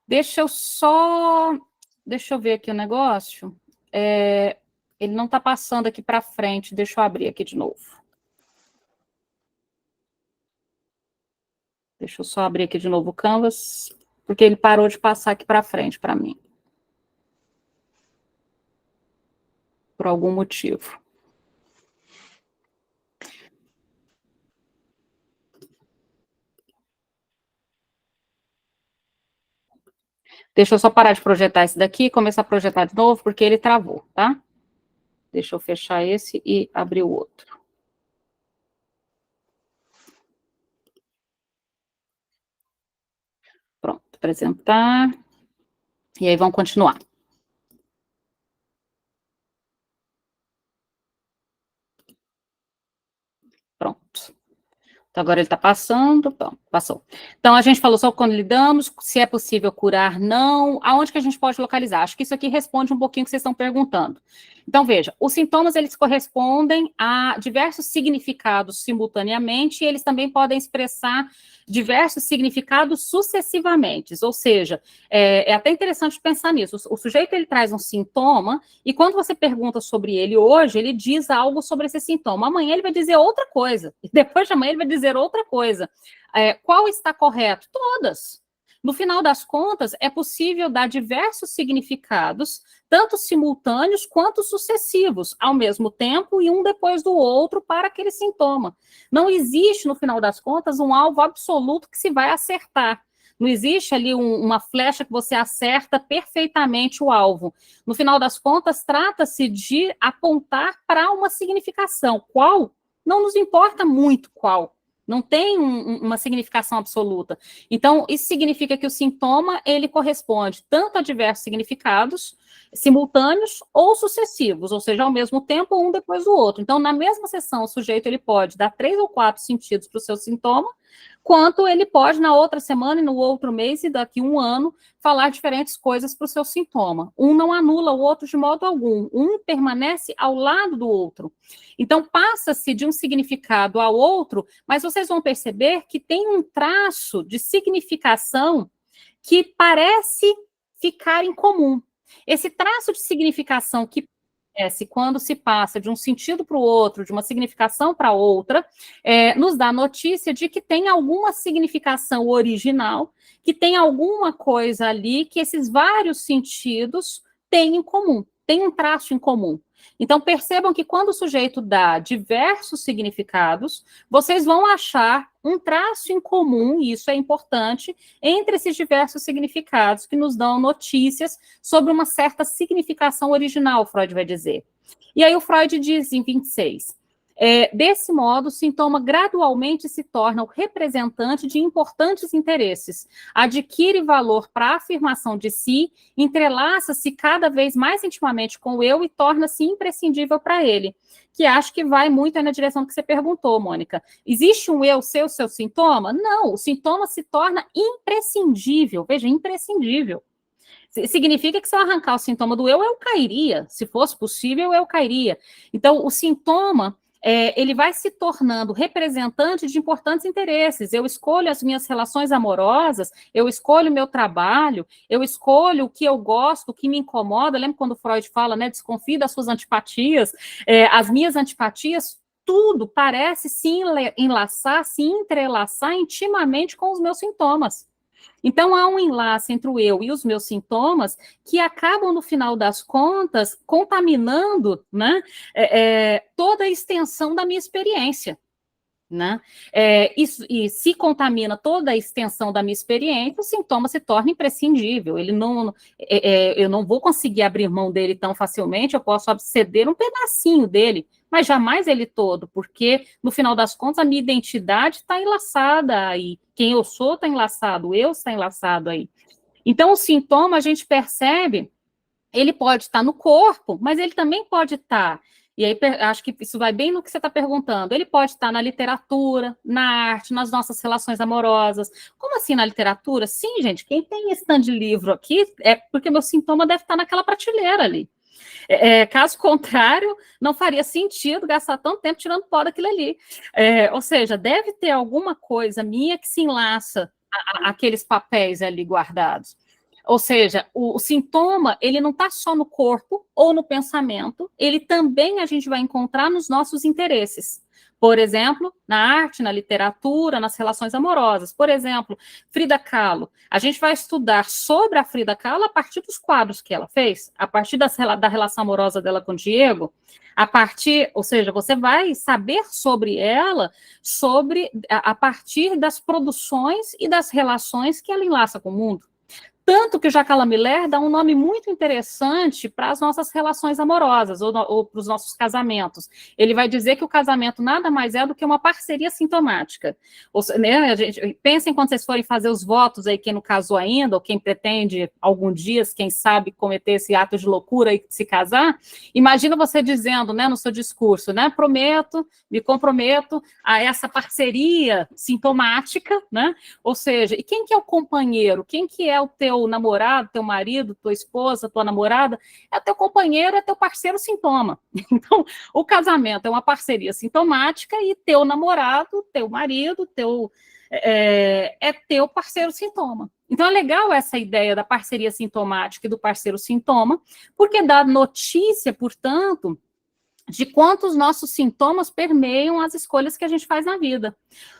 Deixa eu ver aqui o negócio. Ele não está passando aqui para frente, deixa eu abrir aqui de novo. Deixa eu só abrir aqui de novo o Canvas, porque ele parou de passar aqui para frente para mim. Por algum motivo. Deixa eu só parar de projetar esse daqui e começar a projetar de novo, porque ele travou, tá? Deixa eu fechar esse e abrir o outro. Pronto, apresentar. E aí vamos continuar. Pronto. Então, agora ele está passando, bom, passou. Então, a gente falou sobre quando lidamos, se é possível curar, não, aonde que a gente pode localizar? Acho que isso aqui responde um pouquinho o que vocês estão perguntando. Então, veja, os sintomas, eles correspondem a diversos significados simultaneamente, e eles também podem expressar diversos significados sucessivamente, ou seja, é até interessante pensar nisso, o sujeito, ele traz um sintoma, e quando você pergunta sobre ele hoje, ele diz algo sobre esse sintoma, amanhã ele vai dizer outra coisa, e depois de amanhã ele vai dizer outra coisa. Qual está correto? Todas. No final das contas, é possível dar diversos significados, tanto simultâneos quanto sucessivos, ao mesmo tempo e um depois do outro para aquele sintoma. Não existe, no final das contas, um alvo absoluto que se vai acertar. Não existe ali uma flecha que você acerta perfeitamente o alvo. No final das contas, trata-se de apontar para uma significação. Qual? Não nos importa muito qual. Não tem uma significação absoluta. Então, isso significa que o sintoma, ele corresponde tanto a diversos significados, simultâneos ou sucessivos, ou seja, ao mesmo tempo, um depois do outro. Então, na mesma sessão, o sujeito, ele pode dar 3 ou 4 sentidos para o seu sintoma, quanto ele pode, na outra semana e no outro mês, e daqui 1 ano, falar diferentes coisas para o seu sintoma. Um não anula o outro de modo algum, um permanece ao lado do outro. Então, passa-se de um significado ao outro, mas vocês vão perceber que tem um traço de significação que parece ficar em comum. Esse traço de significação que acontece quando se passa de um sentido para o outro, de uma significação para outra, nos dá notícia de que tem alguma significação original, que tem alguma coisa ali que esses vários sentidos têm em comum, têm um traço em comum. Então, percebam que quando o sujeito dá diversos significados, vocês vão achar um traço em comum, e isso é importante, entre esses diversos significados que nos dão notícias sobre uma certa significação original, Freud vai dizer. E aí o Freud diz em 26, desse modo, o sintoma gradualmente se torna o representante de importantes interesses, adquire valor para a afirmação de si, entrelaça-se cada vez mais intimamente com o eu e torna-se imprescindível para ele, que acho que vai muito na direção que você perguntou, Mônica. Existe um eu seu sintoma? Não, o sintoma se torna imprescindível, veja, imprescindível. Significa que se eu arrancar o sintoma do eu cairia, se fosse possível, eu cairia. Então, o sintoma, ele vai se tornando representante de importantes interesses. Eu escolho as minhas relações amorosas, eu escolho o meu trabalho, eu escolho o que eu gosto, o que me incomoda. Lembra quando Freud fala, né, desconfie das suas antipatias? As minhas antipatias, tudo parece se enlaçar, se entrelaçar intimamente com os meus sintomas. Então, há um enlace entre o eu e os meus sintomas que acabam, no final das contas, contaminando, né, toda a extensão da minha experiência. Né? E se contamina toda a extensão da minha experiência, o sintoma se torna imprescindível. Eu não vou conseguir abrir mão dele tão facilmente, eu posso abceder um pedacinho dele, mas jamais ele todo, porque, no final das contas, a minha identidade está enlaçada aí. Quem eu sou está enlaçado, o eu está enlaçado aí. Então, o sintoma, a gente percebe, ele pode estar no corpo, mas ele também pode estar... E aí, acho que isso vai bem no que você está perguntando. Ele pode estar na literatura, na arte, nas nossas relações amorosas. Como assim na literatura? Sim, gente, quem tem stand de livro aqui é porque meu sintoma deve estar naquela prateleira ali. Caso contrário, não faria sentido gastar tanto tempo tirando pó daquilo ali. Ou seja, deve ter alguma coisa minha que se enlaça àqueles papéis ali guardados. Ou seja, o sintoma, ele não está só no corpo ou no pensamento, ele também a gente vai encontrar nos nossos interesses. Por exemplo, na arte, na literatura, nas relações amorosas. Por exemplo, Frida Kahlo. A gente vai estudar sobre a Frida Kahlo a partir dos quadros que ela fez, a partir da relação amorosa dela com o Diego, ou seja, você vai saber sobre ela a partir das produções e das relações que ela enlaça com o mundo. Tanto que o Jacques Miller dá um nome muito interessante para as nossas relações amorosas, ou para os nossos casamentos. Ele vai dizer que o casamento nada mais é do que uma parceria sintomática. Né, pensem quando vocês forem fazer os votos aí, quem não casou ainda, ou quem pretende algum dia, quem sabe, cometer esse ato de loucura e se casar, imagina você dizendo, né, no seu discurso, né, me comprometo a essa parceria sintomática, né, ou seja, e quem que é o companheiro? Quem que é o teu namorado, teu marido, tua esposa, tua namorada? É teu companheiro, é teu parceiro sintoma. Então, o casamento é uma parceria sintomática e teu namorado, teu marido, é teu parceiro sintoma. Então, é legal essa ideia da parceria sintomática e do parceiro sintoma, porque dá notícia, portanto, de quantos nossos sintomas permeiam as escolhas que a gente faz na vida.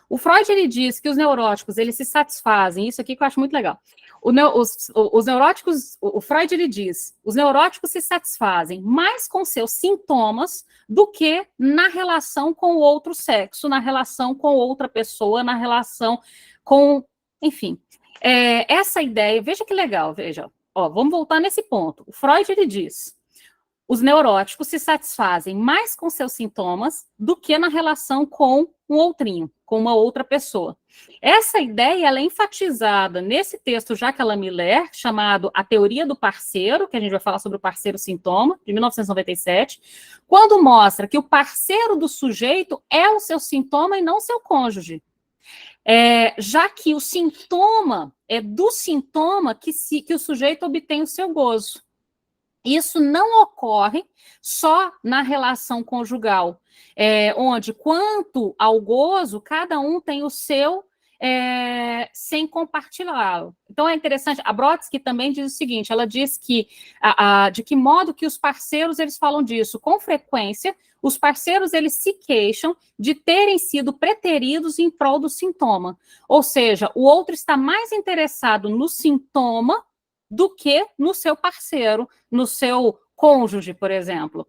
O Freud, ele diz que os neuróticos, eles se satisfazem, isso aqui que eu acho muito legal. Os neuróticos, o Freud, ele diz, os neuróticos se satisfazem mais com seus sintomas do que na relação com o outro sexo, na relação com outra pessoa, na relação com, enfim. Essa ideia, veja que legal, veja, ó, vamos voltar nesse ponto. O Freud, ele diz, os neuróticos se satisfazem mais com seus sintomas do que na relação com um outrinho, com uma outra pessoa. Essa ideia ela é enfatizada nesse texto Jacques Miller, chamado A Teoria do Parceiro, que a gente vai falar sobre o parceiro sintoma, de 1997, quando mostra que o parceiro do sujeito é o seu sintoma e não o seu cônjuge. Já que o sintoma é do sintoma que o sujeito obtém o seu gozo. Isso não ocorre só na relação conjugal, onde, quanto ao gozo, cada um tem o seu sem compartilhá-lo. Então, é interessante, a Brodsky também diz o seguinte, ela diz que, de que modo que os parceiros, eles falam disso, com frequência, os parceiros, eles se queixam de terem sido preteridos em prol do sintoma, ou seja, o outro está mais interessado no sintoma do que no seu parceiro, no seu cônjuge, por exemplo.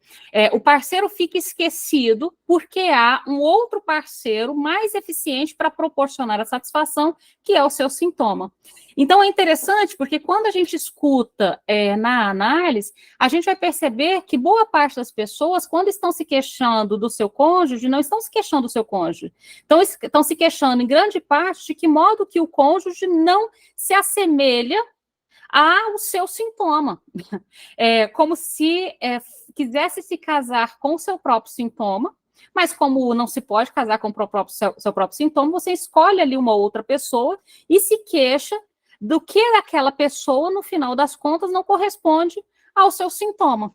O parceiro fica esquecido porque há um outro parceiro mais eficiente para proporcionar a satisfação, que é o seu sintoma. Então, é interessante porque quando a gente escuta na análise, a gente vai perceber que boa parte das pessoas, quando estão se queixando do seu cônjuge, não estão se queixando do seu cônjuge. Então, estão se queixando, em grande parte, de que modo que o cônjuge não se assemelha ao seu sintoma, como se quisesse se casar com o seu próprio sintoma, mas como não se pode casar com o seu próprio sintoma, você escolhe ali uma outra pessoa e se queixa do que aquela pessoa, no final das contas, não corresponde ao seu sintoma.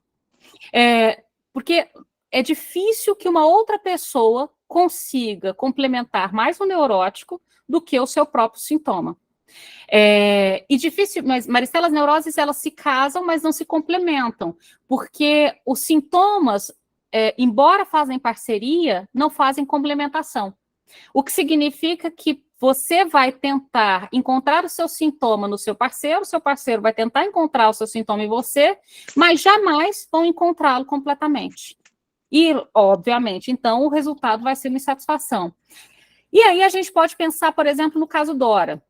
Porque é difícil que uma outra pessoa consiga complementar mais um neurótico do que o seu próprio sintoma. E difícil, mas Maristela, as neuroses elas se casam, mas não se complementam, porque os sintomas, embora fazem parceria, não fazem complementação. O que significa que você vai tentar encontrar o seu sintoma no seu parceiro vai tentar encontrar o seu sintoma em você, mas jamais vão encontrá-lo completamente. E, obviamente, então, o resultado vai ser uma insatisfação. E aí a gente pode pensar, por exemplo, no caso Dora.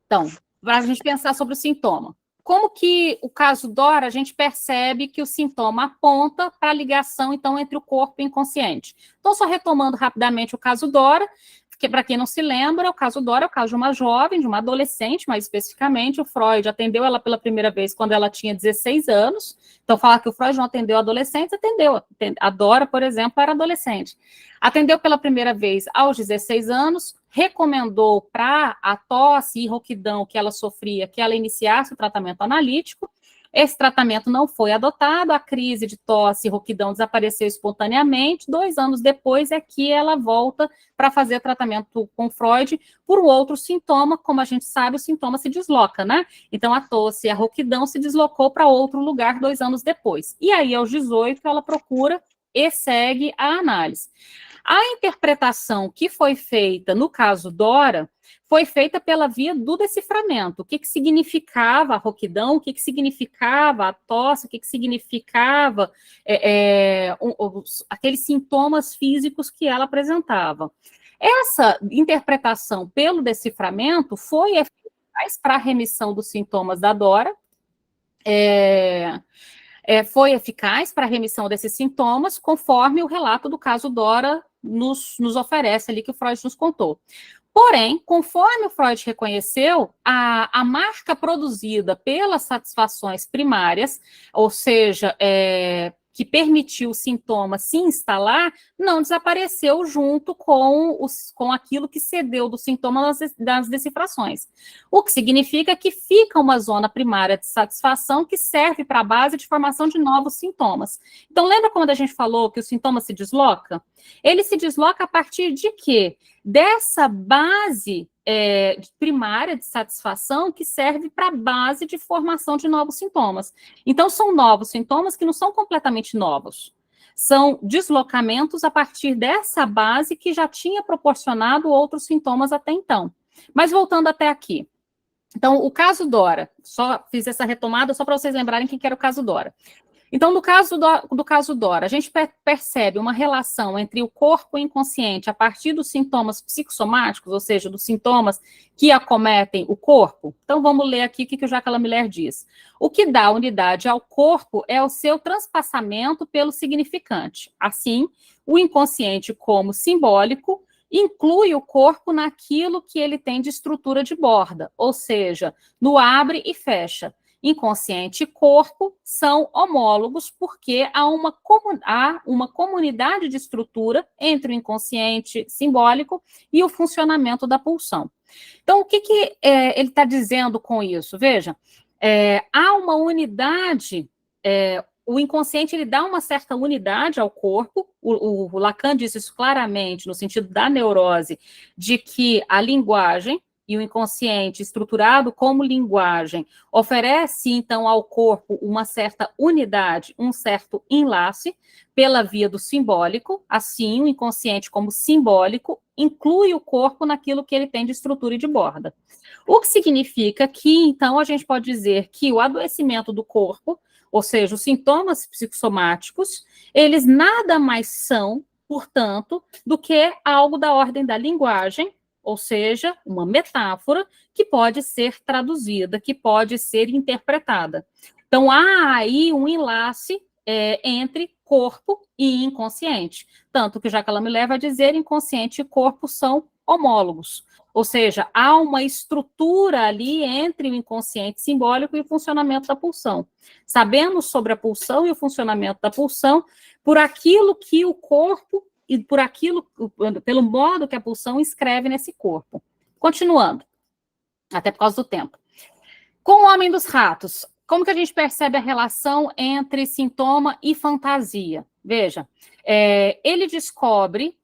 Então, para a gente pensar sobre o sintoma. Como que o caso Dora, a gente percebe que o sintoma aponta para a ligação, então, entre o corpo e o inconsciente? Então, só retomando rapidamente o caso Dora, porque para quem não se lembra, o caso Dora é o caso de uma jovem, de uma adolescente, mais especificamente, o Freud atendeu ela pela primeira vez quando ela tinha 16 anos, então falar que o Freud não atendeu adolescentes, atendeu. A Dora, por exemplo, era adolescente. Atendeu pela primeira vez aos 16 anos, recomendou para a tosse e rouquidão que ela sofria, que ela iniciasse o tratamento analítico. Esse tratamento não foi adotado, a crise de tosse e rouquidão desapareceu espontaneamente. 2 anos depois é que ela volta para fazer tratamento com Freud por um outro sintoma. Como a gente sabe, o sintoma se desloca, né? Então, a tosse e a rouquidão se deslocou para outro lugar 2 anos depois. E aí, aos 18, ela procura e segue a análise. A interpretação que foi feita no caso Dora foi feita pela via do deciframento. O que significava a rouquidão, o que significava a tosse, o que significava aqueles sintomas físicos que ela apresentava. Essa interpretação pelo deciframento foi eficaz para a remissão dos sintomas da Dora, foi eficaz para a remissão desses sintomas, conforme o relato do caso Dora nos oferece ali, que o Freud nos contou. Porém, conforme o Freud reconheceu, a marca produzida pelas satisfações primárias, ou seja, que permitiu o sintoma se instalar, não desapareceu junto com aquilo que cedeu do sintoma das decifrações. O que significa que fica uma zona primária de satisfação que serve para a base de formação de novos sintomas. Então, lembra quando a gente falou que o sintoma se desloca? Ele se desloca a partir de quê? Dessa base primária de satisfação que serve para a base de formação de novos sintomas. Então, são novos sintomas que não são completamente novos. São deslocamentos a partir dessa base que já tinha proporcionado outros sintomas até então. Mas voltando até aqui. Então, o caso Dora, só fiz essa retomada só para vocês lembrarem quem que era o caso Dora. Então, no caso do caso Dora, a gente percebe uma relação entre o corpo e o inconsciente a partir dos sintomas psicossomáticos, ou seja, dos sintomas que acometem o corpo. Então, vamos ler aqui o que o Jacques Lamillère diz. O que dá unidade ao corpo é o seu transpassamento pelo significante. Assim, o inconsciente como simbólico inclui o corpo naquilo que ele tem de estrutura de borda, ou seja, no abre e fecha. Inconsciente e corpo são homólogos porque há uma comunidade de estrutura entre o inconsciente simbólico e o funcionamento da pulsão. Então, o que ele está dizendo com isso? Veja, há uma unidade, o inconsciente ele dá uma certa unidade ao corpo, o Lacan diz isso claramente no sentido da neurose, de que a linguagem e o inconsciente estruturado como linguagem oferece, então, ao corpo uma certa unidade, um certo enlace pela via do simbólico. Assim, o inconsciente como simbólico inclui o corpo naquilo que ele tem de estrutura e de borda. O que significa que, então, a gente pode dizer que o adoecimento do corpo, ou seja, os sintomas psicossomáticos, eles nada mais são, portanto, do que algo da ordem da linguagem, ou seja, uma metáfora que pode ser traduzida, que pode ser interpretada. Então, há aí um enlace entre corpo e inconsciente. Tanto que Jacques Lamillère vai dizer inconsciente e corpo são homólogos. Ou seja, há uma estrutura ali entre o inconsciente simbólico e o funcionamento da pulsão. Sabemos sobre a pulsão e o funcionamento da pulsão por aquilo que o corpo e pelo modo que a pulsão escreve nesse corpo. Continuando, até por causa do tempo. Com o Homem dos Ratos, como que a gente percebe a relação entre sintoma e fantasia? Veja, ele descobre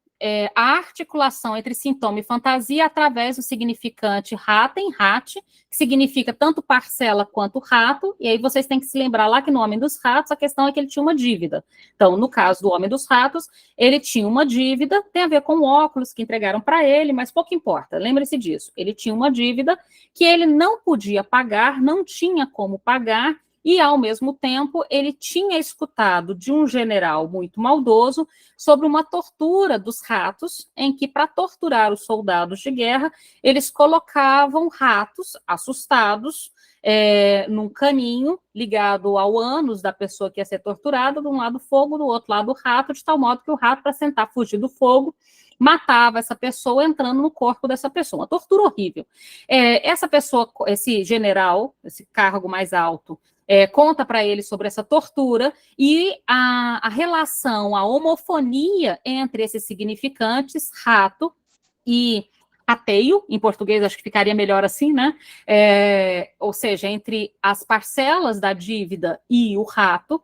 a articulação entre sintoma e fantasia através do significante raten, rat, que significa tanto parcela quanto rato, e aí vocês têm que se lembrar lá que no Homem dos Ratos a questão é que ele tinha uma dívida. Então, no caso do Homem dos Ratos, ele tinha uma dívida, tem a ver com óculos que entregaram para ele, mas pouco importa, lembre-se disso. Ele tinha uma dívida que ele não podia pagar, não tinha como pagar, e, ao mesmo tempo, ele tinha escutado de um general muito maldoso sobre uma tortura dos ratos, em que, para torturar os soldados de guerra, eles colocavam ratos assustados num caninho ligado ao ânus da pessoa que ia ser torturada, de um lado fogo, do outro lado rato, de tal modo que o rato, para tentar fugir do fogo, matava essa pessoa entrando no corpo dessa pessoa. Uma tortura horrível. Essa pessoa, esse general, esse cargo mais alto, conta para ele sobre essa tortura e a relação, a homofonia entre esses significantes, rato e rateio, em português acho que ficaria melhor assim, né? Ou seja, entre as parcelas da dívida e o rato,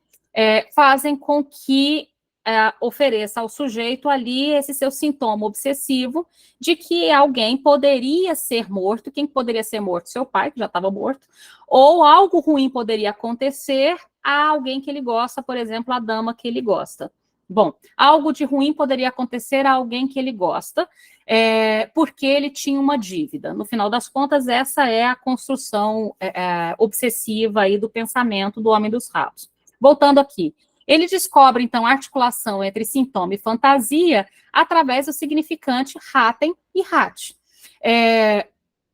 fazem com que ofereça ao sujeito ali esse seu sintoma obsessivo de que alguém poderia ser morto. Quem poderia ser morto? Seu pai, que já estava morto, ou algo ruim poderia acontecer a alguém que ele gosta, por exemplo, a dama que ele gosta. Bom, algo de ruim poderia acontecer a alguém que ele gosta, porque ele tinha uma dívida. No final das contas, essa é a construção obsessiva aí do pensamento do Homem dos Ratos. Voltando aqui. Ele descobre, então, a articulação entre sintoma e fantasia através do significante raten e rat.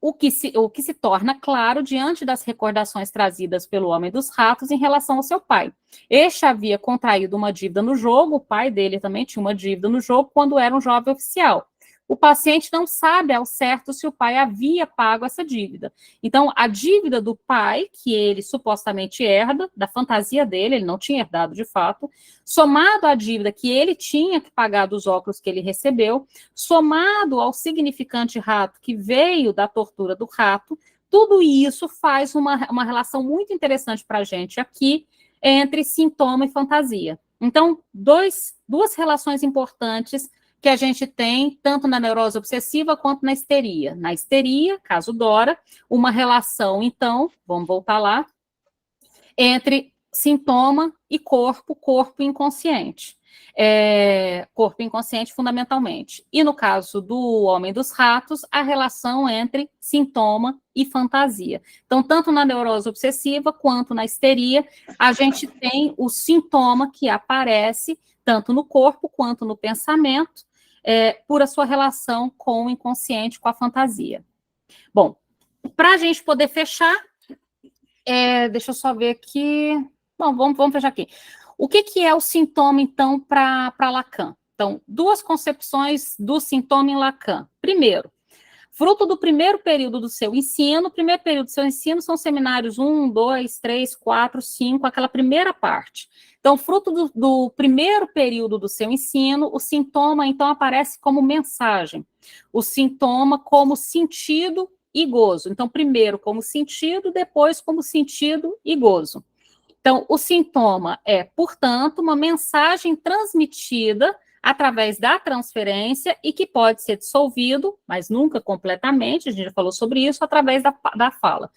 o que se torna claro diante das recordações trazidas pelo homem dos ratos em relação ao seu pai. Este havia contraído uma dívida no jogo, o pai dele também tinha uma dívida no jogo quando era um jovem oficial. O paciente não sabe ao certo se o pai havia pago essa dívida. Então, a dívida do pai, que ele supostamente herda, da fantasia dele, ele não tinha herdado de fato, somado à dívida que ele tinha que pagar dos óculos que ele recebeu, somado ao significante rato que veio da tortura do rato, tudo isso faz uma relação muito interessante para a gente aqui entre sintoma e fantasia. Então, duas relações importantes que a gente tem tanto na neurose obsessiva quanto na histeria. Na histeria, caso Dora, uma relação, então, vamos voltar lá, entre sintoma e corpo inconsciente. Corpo inconsciente, fundamentalmente. E no caso do homem dos ratos, a relação entre sintoma e fantasia. Então, tanto na neurose obsessiva quanto na histeria, a gente tem o sintoma que aparece tanto no corpo quanto no pensamento, por a sua relação com o inconsciente, com a fantasia. Bom, para a gente poder fechar, deixa eu só ver aqui. Bom, vamos fechar aqui. O que é o sintoma, então, para Lacan? Então, duas concepções do sintoma em Lacan. Primeiro, fruto do primeiro período do seu ensino, o primeiro período do seu ensino são seminários 1, 2, 3, 4, 5, aquela primeira parte. Então, fruto do primeiro período do seu ensino, o sintoma, então, aparece como mensagem. O sintoma como sentido e gozo. Então, primeiro como sentido, depois como sentido e gozo. Então, o sintoma é, portanto, uma mensagem transmitida através da transferência e que pode ser dissolvido, mas nunca completamente, a gente já falou sobre isso, através da fala.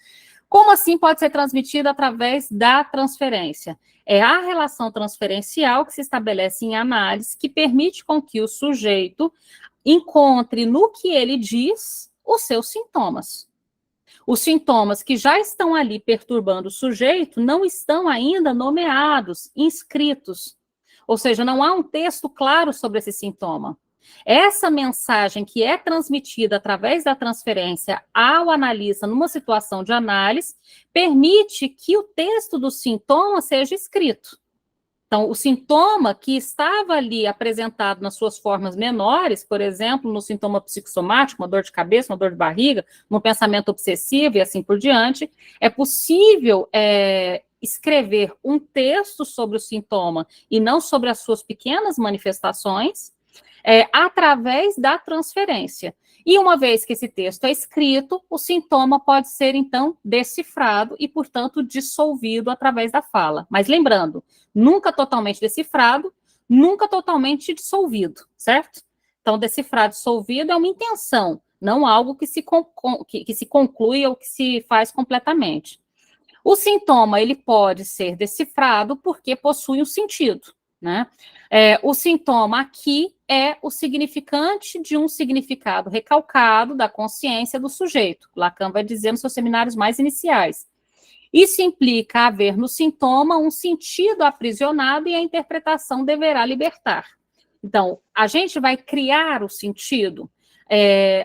Como assim pode ser transmitido através da transferência? É a relação transferencial que se estabelece em análise que permite com que o sujeito encontre no que ele diz os seus sintomas. Os sintomas que já estão ali perturbando o sujeito não estão ainda nomeados, inscritos. Ou seja, não há um texto claro sobre esse sintoma. Essa mensagem que é transmitida através da transferência ao analista numa situação de análise permite que o texto do sintoma seja escrito. Então, o sintoma que estava ali apresentado nas suas formas menores, por exemplo, no sintoma psicossomático, uma dor de cabeça, uma dor de barriga, no pensamento obsessivo e assim por diante, é possível escrever um texto sobre o sintoma e não sobre as suas pequenas manifestações, através da transferência. E uma vez que esse texto é escrito, o sintoma pode ser, então, decifrado e, portanto, dissolvido através da fala. Mas lembrando, nunca totalmente decifrado, nunca totalmente dissolvido, certo? Então, decifrado, dissolvido é uma intenção, não algo que se conclui ou que se faz completamente. O sintoma, ele pode ser decifrado porque possui um sentido, né? O sintoma aqui é o significante de um significado recalcado da consciência do sujeito. Lacan vai dizer nos seus seminários mais iniciais. Isso implica haver no sintoma um sentido aprisionado e a interpretação deverá libertar. Então, a gente vai criar o sentido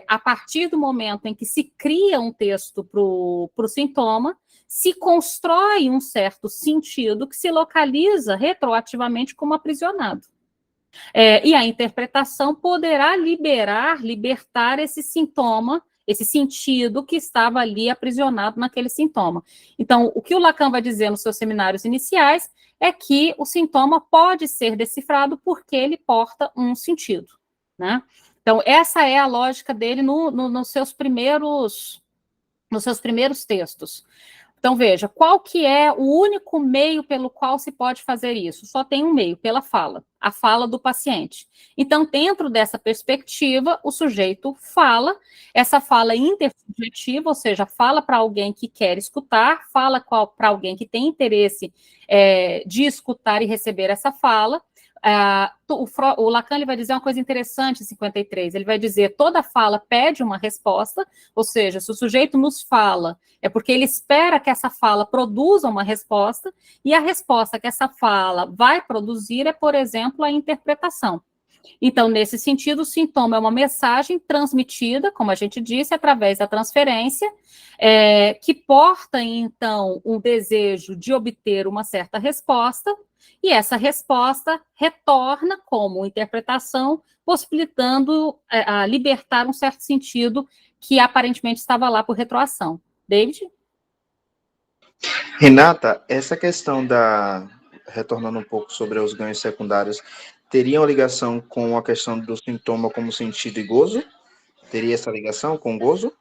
a partir do momento em que se cria um texto para o sintoma, se constrói um certo sentido que se localiza retroativamente como aprisionado. E a interpretação poderá libertar esse sintoma, esse sentido que estava ali aprisionado naquele sintoma. Então, o que o Lacan vai dizer nos seus seminários iniciais é que o sintoma pode ser decifrado porque ele porta um sentido, né? Então, essa é a lógica dele nos seus primeiros textos. Então, veja, qual que é o único meio pelo qual se pode fazer isso? Só tem um meio, pela fala, a fala do paciente. Então, dentro dessa perspectiva, o sujeito fala, essa fala intersubjetiva, ou seja, fala para alguém que quer escutar, fala para alguém que tem interesse de escutar e receber essa fala. O Lacan ele vai dizer uma coisa interessante em 53, ele vai dizer, toda fala pede uma resposta, ou seja, se o sujeito nos fala, é porque ele espera que essa fala produza uma resposta, e a resposta que essa fala vai produzir é, por exemplo, a interpretação. Então, nesse sentido, o sintoma é uma mensagem transmitida, como a gente disse, através da transferência, que porta, então, um desejo de obter uma certa resposta, e essa resposta retorna como interpretação, possibilitando a libertar um certo sentido que aparentemente estava lá por retroação. David? Renata, essa questão retornando um pouco sobre os ganhos secundários, teria uma ligação com a questão do sintoma como sentido e gozo? Teria essa ligação com gozo?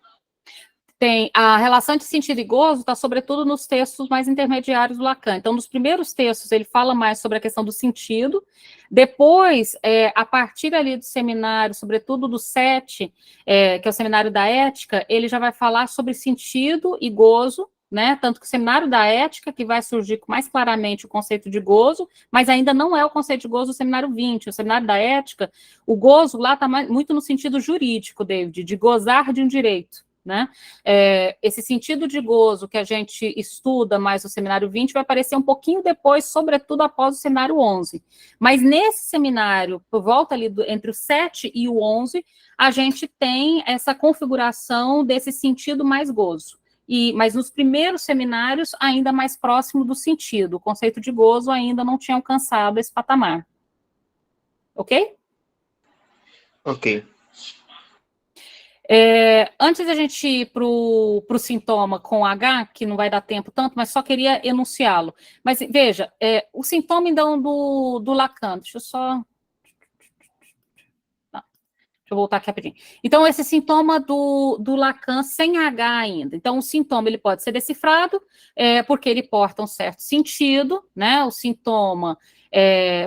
Tem a relação de sentido e gozo está sobretudo nos textos mais intermediários do Lacan. Então, nos primeiros textos, ele fala mais sobre a questão do sentido. Depois, a partir ali do seminário, sobretudo do 7, que é o seminário da ética, ele já vai falar sobre sentido e gozo, né? Tanto que o seminário da ética, que vai surgir mais claramente o conceito de gozo, mas ainda não é o conceito de gozo do seminário 20. O seminário da ética, o gozo lá está muito no sentido jurídico, David, de gozar de um direito. Né? Esse sentido de gozo que a gente estuda mais no seminário 20 vai aparecer um pouquinho depois, sobretudo após o seminário 11. Mas nesse seminário, por volta ali entre o 7 e o 11, a gente tem essa configuração desse sentido mais gozo. Mas nos primeiros seminários, ainda mais próximo do sentido. O conceito de gozo ainda não tinha alcançado esse patamar. Ok? Ok. Antes da gente ir para o sintoma com H, que não vai dar tempo tanto, mas só queria enunciá-lo. Mas veja, o sintoma então do Lacan, deixa eu só... Deixa eu voltar aqui rapidinho. Então, esse sintoma do Lacan sem H ainda. Então, o sintoma ele pode ser decifrado, porque ele porta um certo sentido, né? O sintoma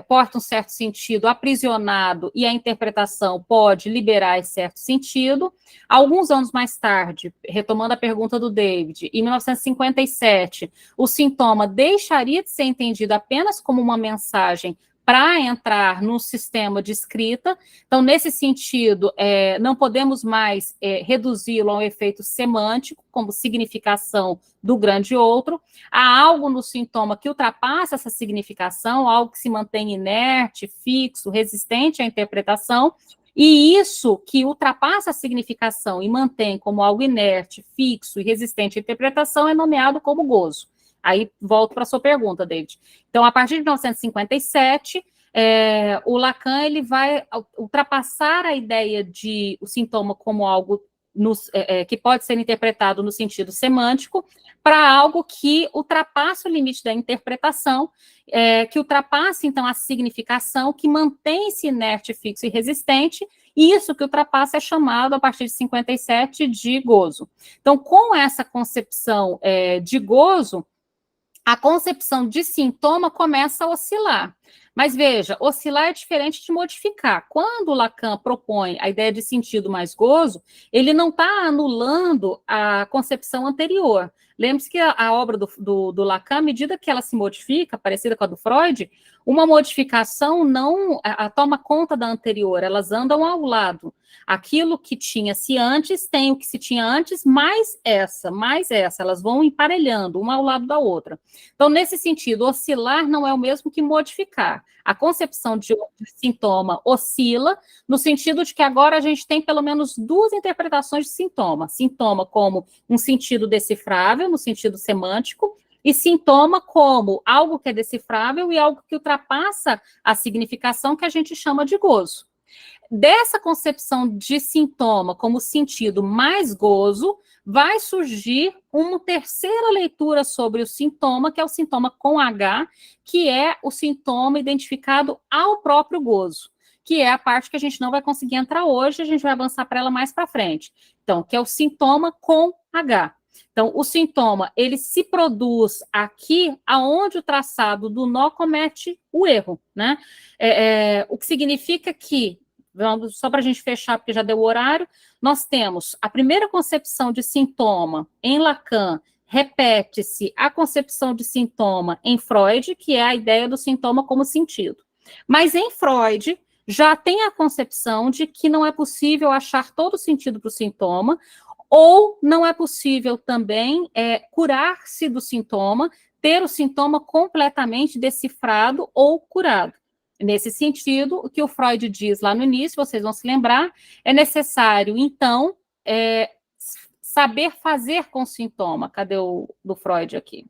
porta um certo sentido aprisionado e a interpretação pode liberar esse certo sentido. Alguns anos mais tarde, retomando a pergunta do David, em 1957, o sintoma deixaria de ser entendido apenas como uma mensagem para entrar no sistema de escrita. Então, nesse sentido, não podemos mais reduzi-lo a um efeito semântico, como significação do grande outro. Há algo no sintoma que ultrapassa essa significação, algo que se mantém inerte, fixo, resistente à interpretação, e isso que ultrapassa a significação e mantém como algo inerte, fixo e resistente à interpretação é nomeado como gozo. Aí, volto para a sua pergunta, David. Então, a partir de 1957, o Lacan ele vai ultrapassar a ideia de o sintoma como algo que pode ser interpretado no sentido semântico para algo que ultrapassa o limite da interpretação, que ultrapassa, então, a significação, que mantém-se inerte, fixo e resistente, e isso que ultrapassa é chamado, a partir de 57, de gozo. Então, com essa concepção de gozo, a concepção de sintoma começa a oscilar. Mas veja, oscilar é diferente de modificar. Quando Lacan propõe a ideia de sentido mais gozo, ele não está anulando a concepção anterior. Lembre-se que a obra do Lacan, à medida que ela se modifica, parecida com a do Freud, uma modificação não toma conta da anterior, elas andam ao lado. Aquilo que tinha-se antes tem o que se tinha antes, mais essa, elas vão emparelhando, uma ao lado da outra. Então, nesse sentido, oscilar não é o mesmo que modificar. A concepção de sintoma oscila, no sentido de que agora a gente tem pelo menos duas interpretações de sintoma. Sintoma como um sentido decifrável, no sentido semântico, e sintoma como algo que é decifrável e algo que ultrapassa a significação que a gente chama de gozo. Dessa concepção de sintoma como sentido mais gozo, vai surgir uma terceira leitura sobre o sintoma, que é o sintoma com H, que é o sintoma identificado ao próprio gozo, que é a parte que a gente não vai conseguir entrar hoje, a gente vai avançar para ela mais para frente. Então, que é o sintoma com H. Então, o sintoma, ele se produz aqui, aonde o traçado do nó comete o erro, né? O que significa que, só para a gente fechar, porque já deu o horário, nós temos a primeira concepção de sintoma em Lacan, repete-se a concepção de sintoma em Freud, que é a ideia do sintoma como sentido. Mas em Freud, já tem a concepção de que não é possível achar todo o sentido para o sintoma, ou não é possível também curar-se do sintoma, ter o sintoma completamente decifrado ou curado. Nesse sentido, o que o Freud diz lá no início, vocês vão se lembrar, é necessário, então, saber fazer com o sintoma. Cadê o do Freud aqui?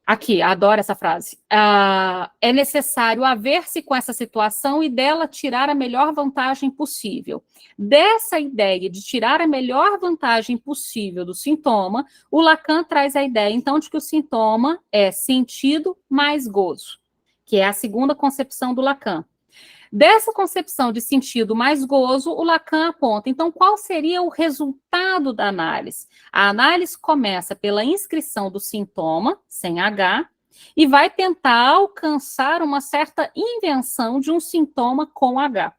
Aqui, adoro essa frase. É necessário haver-se com essa situação e dela tirar a melhor vantagem possível. Dessa ideia de tirar a melhor vantagem possível do sintoma, o Lacan traz a ideia, então, de que o sintoma é sentido mais gozo, que é a segunda concepção do Lacan. Dessa concepção de sentido mais gozo, o Lacan aponta, então, qual seria o resultado da análise? A análise começa pela inscrição do sintoma, sem H, e vai tentar alcançar uma certa invenção de um sintoma com H.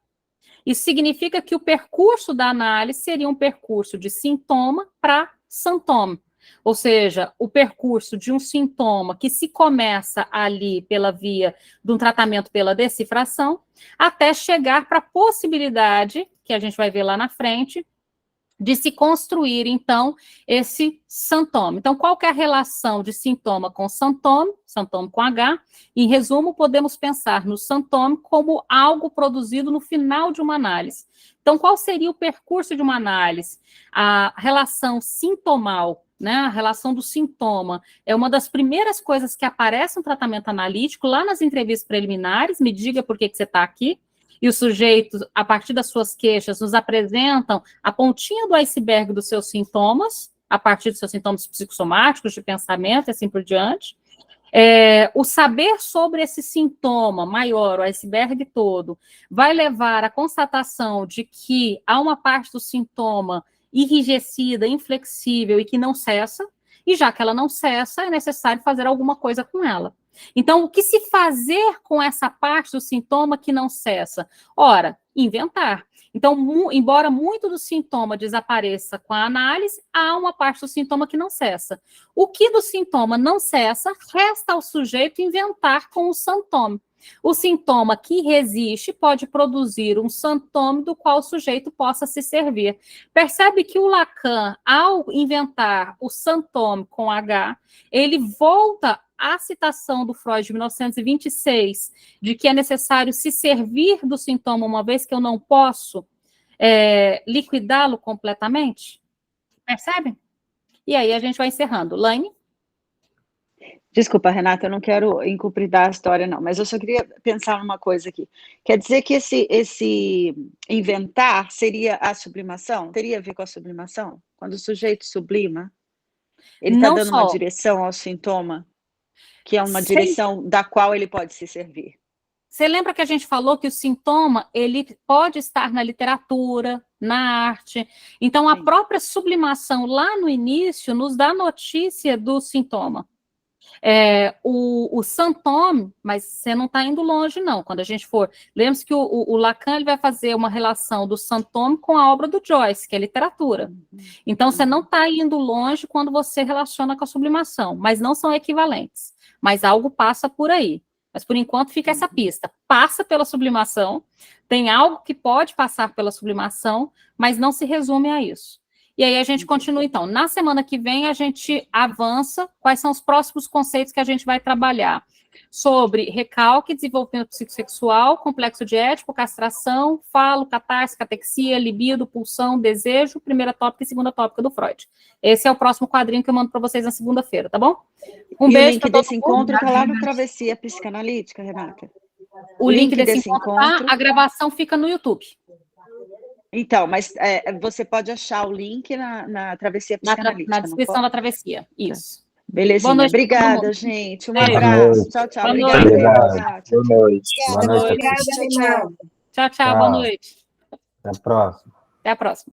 Isso significa que o percurso da análise seria um percurso de sintoma para sintoma. Ou seja, o percurso de um sintoma que se começa ali pela via de um tratamento pela decifração, até chegar para a possibilidade, que a gente vai ver lá na frente, de se construir, então, esse sintoma. Então, qual que é a relação de sintoma com sintoma com H? Em resumo, podemos pensar no sintoma como algo produzido no final de uma análise. Então, qual seria o percurso de uma análise? A relação sintomal, né, a relação do sintoma, é uma das primeiras coisas que aparece no tratamento analítico, lá nas entrevistas preliminares, me diga por que você está aqui, e os sujeitos, a partir das suas queixas, nos apresentam a pontinha do iceberg dos seus sintomas, a partir dos seus sintomas psicossomáticos, de pensamento, e assim por diante. O saber sobre esse sintoma maior, o iceberg todo, vai levar à constatação de que há uma parte do sintoma enrijecida, inflexível e que não cessa, e já que ela não cessa, é necessário fazer alguma coisa com ela. Então, o que se fazer com essa parte do sintoma que não cessa? Ora, inventar. Então, embora muito do sintoma desapareça com a análise, há uma parte do sintoma que não cessa. O que do sintoma não cessa, resta ao sujeito inventar com o sintoma. O sintoma que resiste pode produzir um sintoma do qual o sujeito possa se servir. Percebe que o Lacan, ao inventar o sintoma com H, ele volta à citação do Freud de 1926, de que é necessário se servir do sintoma, uma vez que eu não posso liquidá-lo completamente. Percebe? E aí a gente vai encerrando. Laine? Desculpa, Renata, eu não quero encupridar a história, não, mas eu só queria pensar numa coisa aqui. Quer dizer que esse inventar seria a sublimação? Teria a ver com a sublimação? Quando o sujeito sublima, ele está dando uma direção ao sintoma, que é uma direção da qual ele pode se servir. Você lembra que a gente falou que o sintoma, ele pode estar na literatura, na arte. Então, a própria sublimação lá no início nos dá notícia do sintoma. O sintoma, mas você não está indo longe, não. Quando a gente for... Lembre-se que o Lacan ele vai fazer uma relação do sintoma com a obra do Joyce, que é literatura. Então, você não está indo longe quando você relaciona com a sublimação, mas não são equivalentes. Mas algo passa por aí. Mas, por enquanto, fica essa pista. Passa pela sublimação, tem algo que pode passar pela sublimação, mas não se resume a isso. E aí a gente continua, então. Na semana que vem, a gente avança quais são os próximos conceitos que a gente vai trabalhar. Sobre recalque, desenvolvimento psicossexual, complexo de Édipo, castração, falo, catarse, catexia, libido, pulsão, desejo, primeira tópica e segunda tópica do Freud. Esse é o próximo quadrinho que eu mando para vocês na segunda-feira, tá bom? Um beijo. O link desse encontro está lá no Travessia Psicanalítica, Renata. O link desse encontro, a gravação fica no YouTube. Então, mas você pode achar o link na Travessia Psicanalítica. Na descrição da Travessia, isso. Belezinha. Boa noite, obrigada, gente. Um beijo. abraço. Tchau, tchau. Obrigada. Boa noite. Tchau, tchau. Boa noite. Até a próxima. Até a próxima.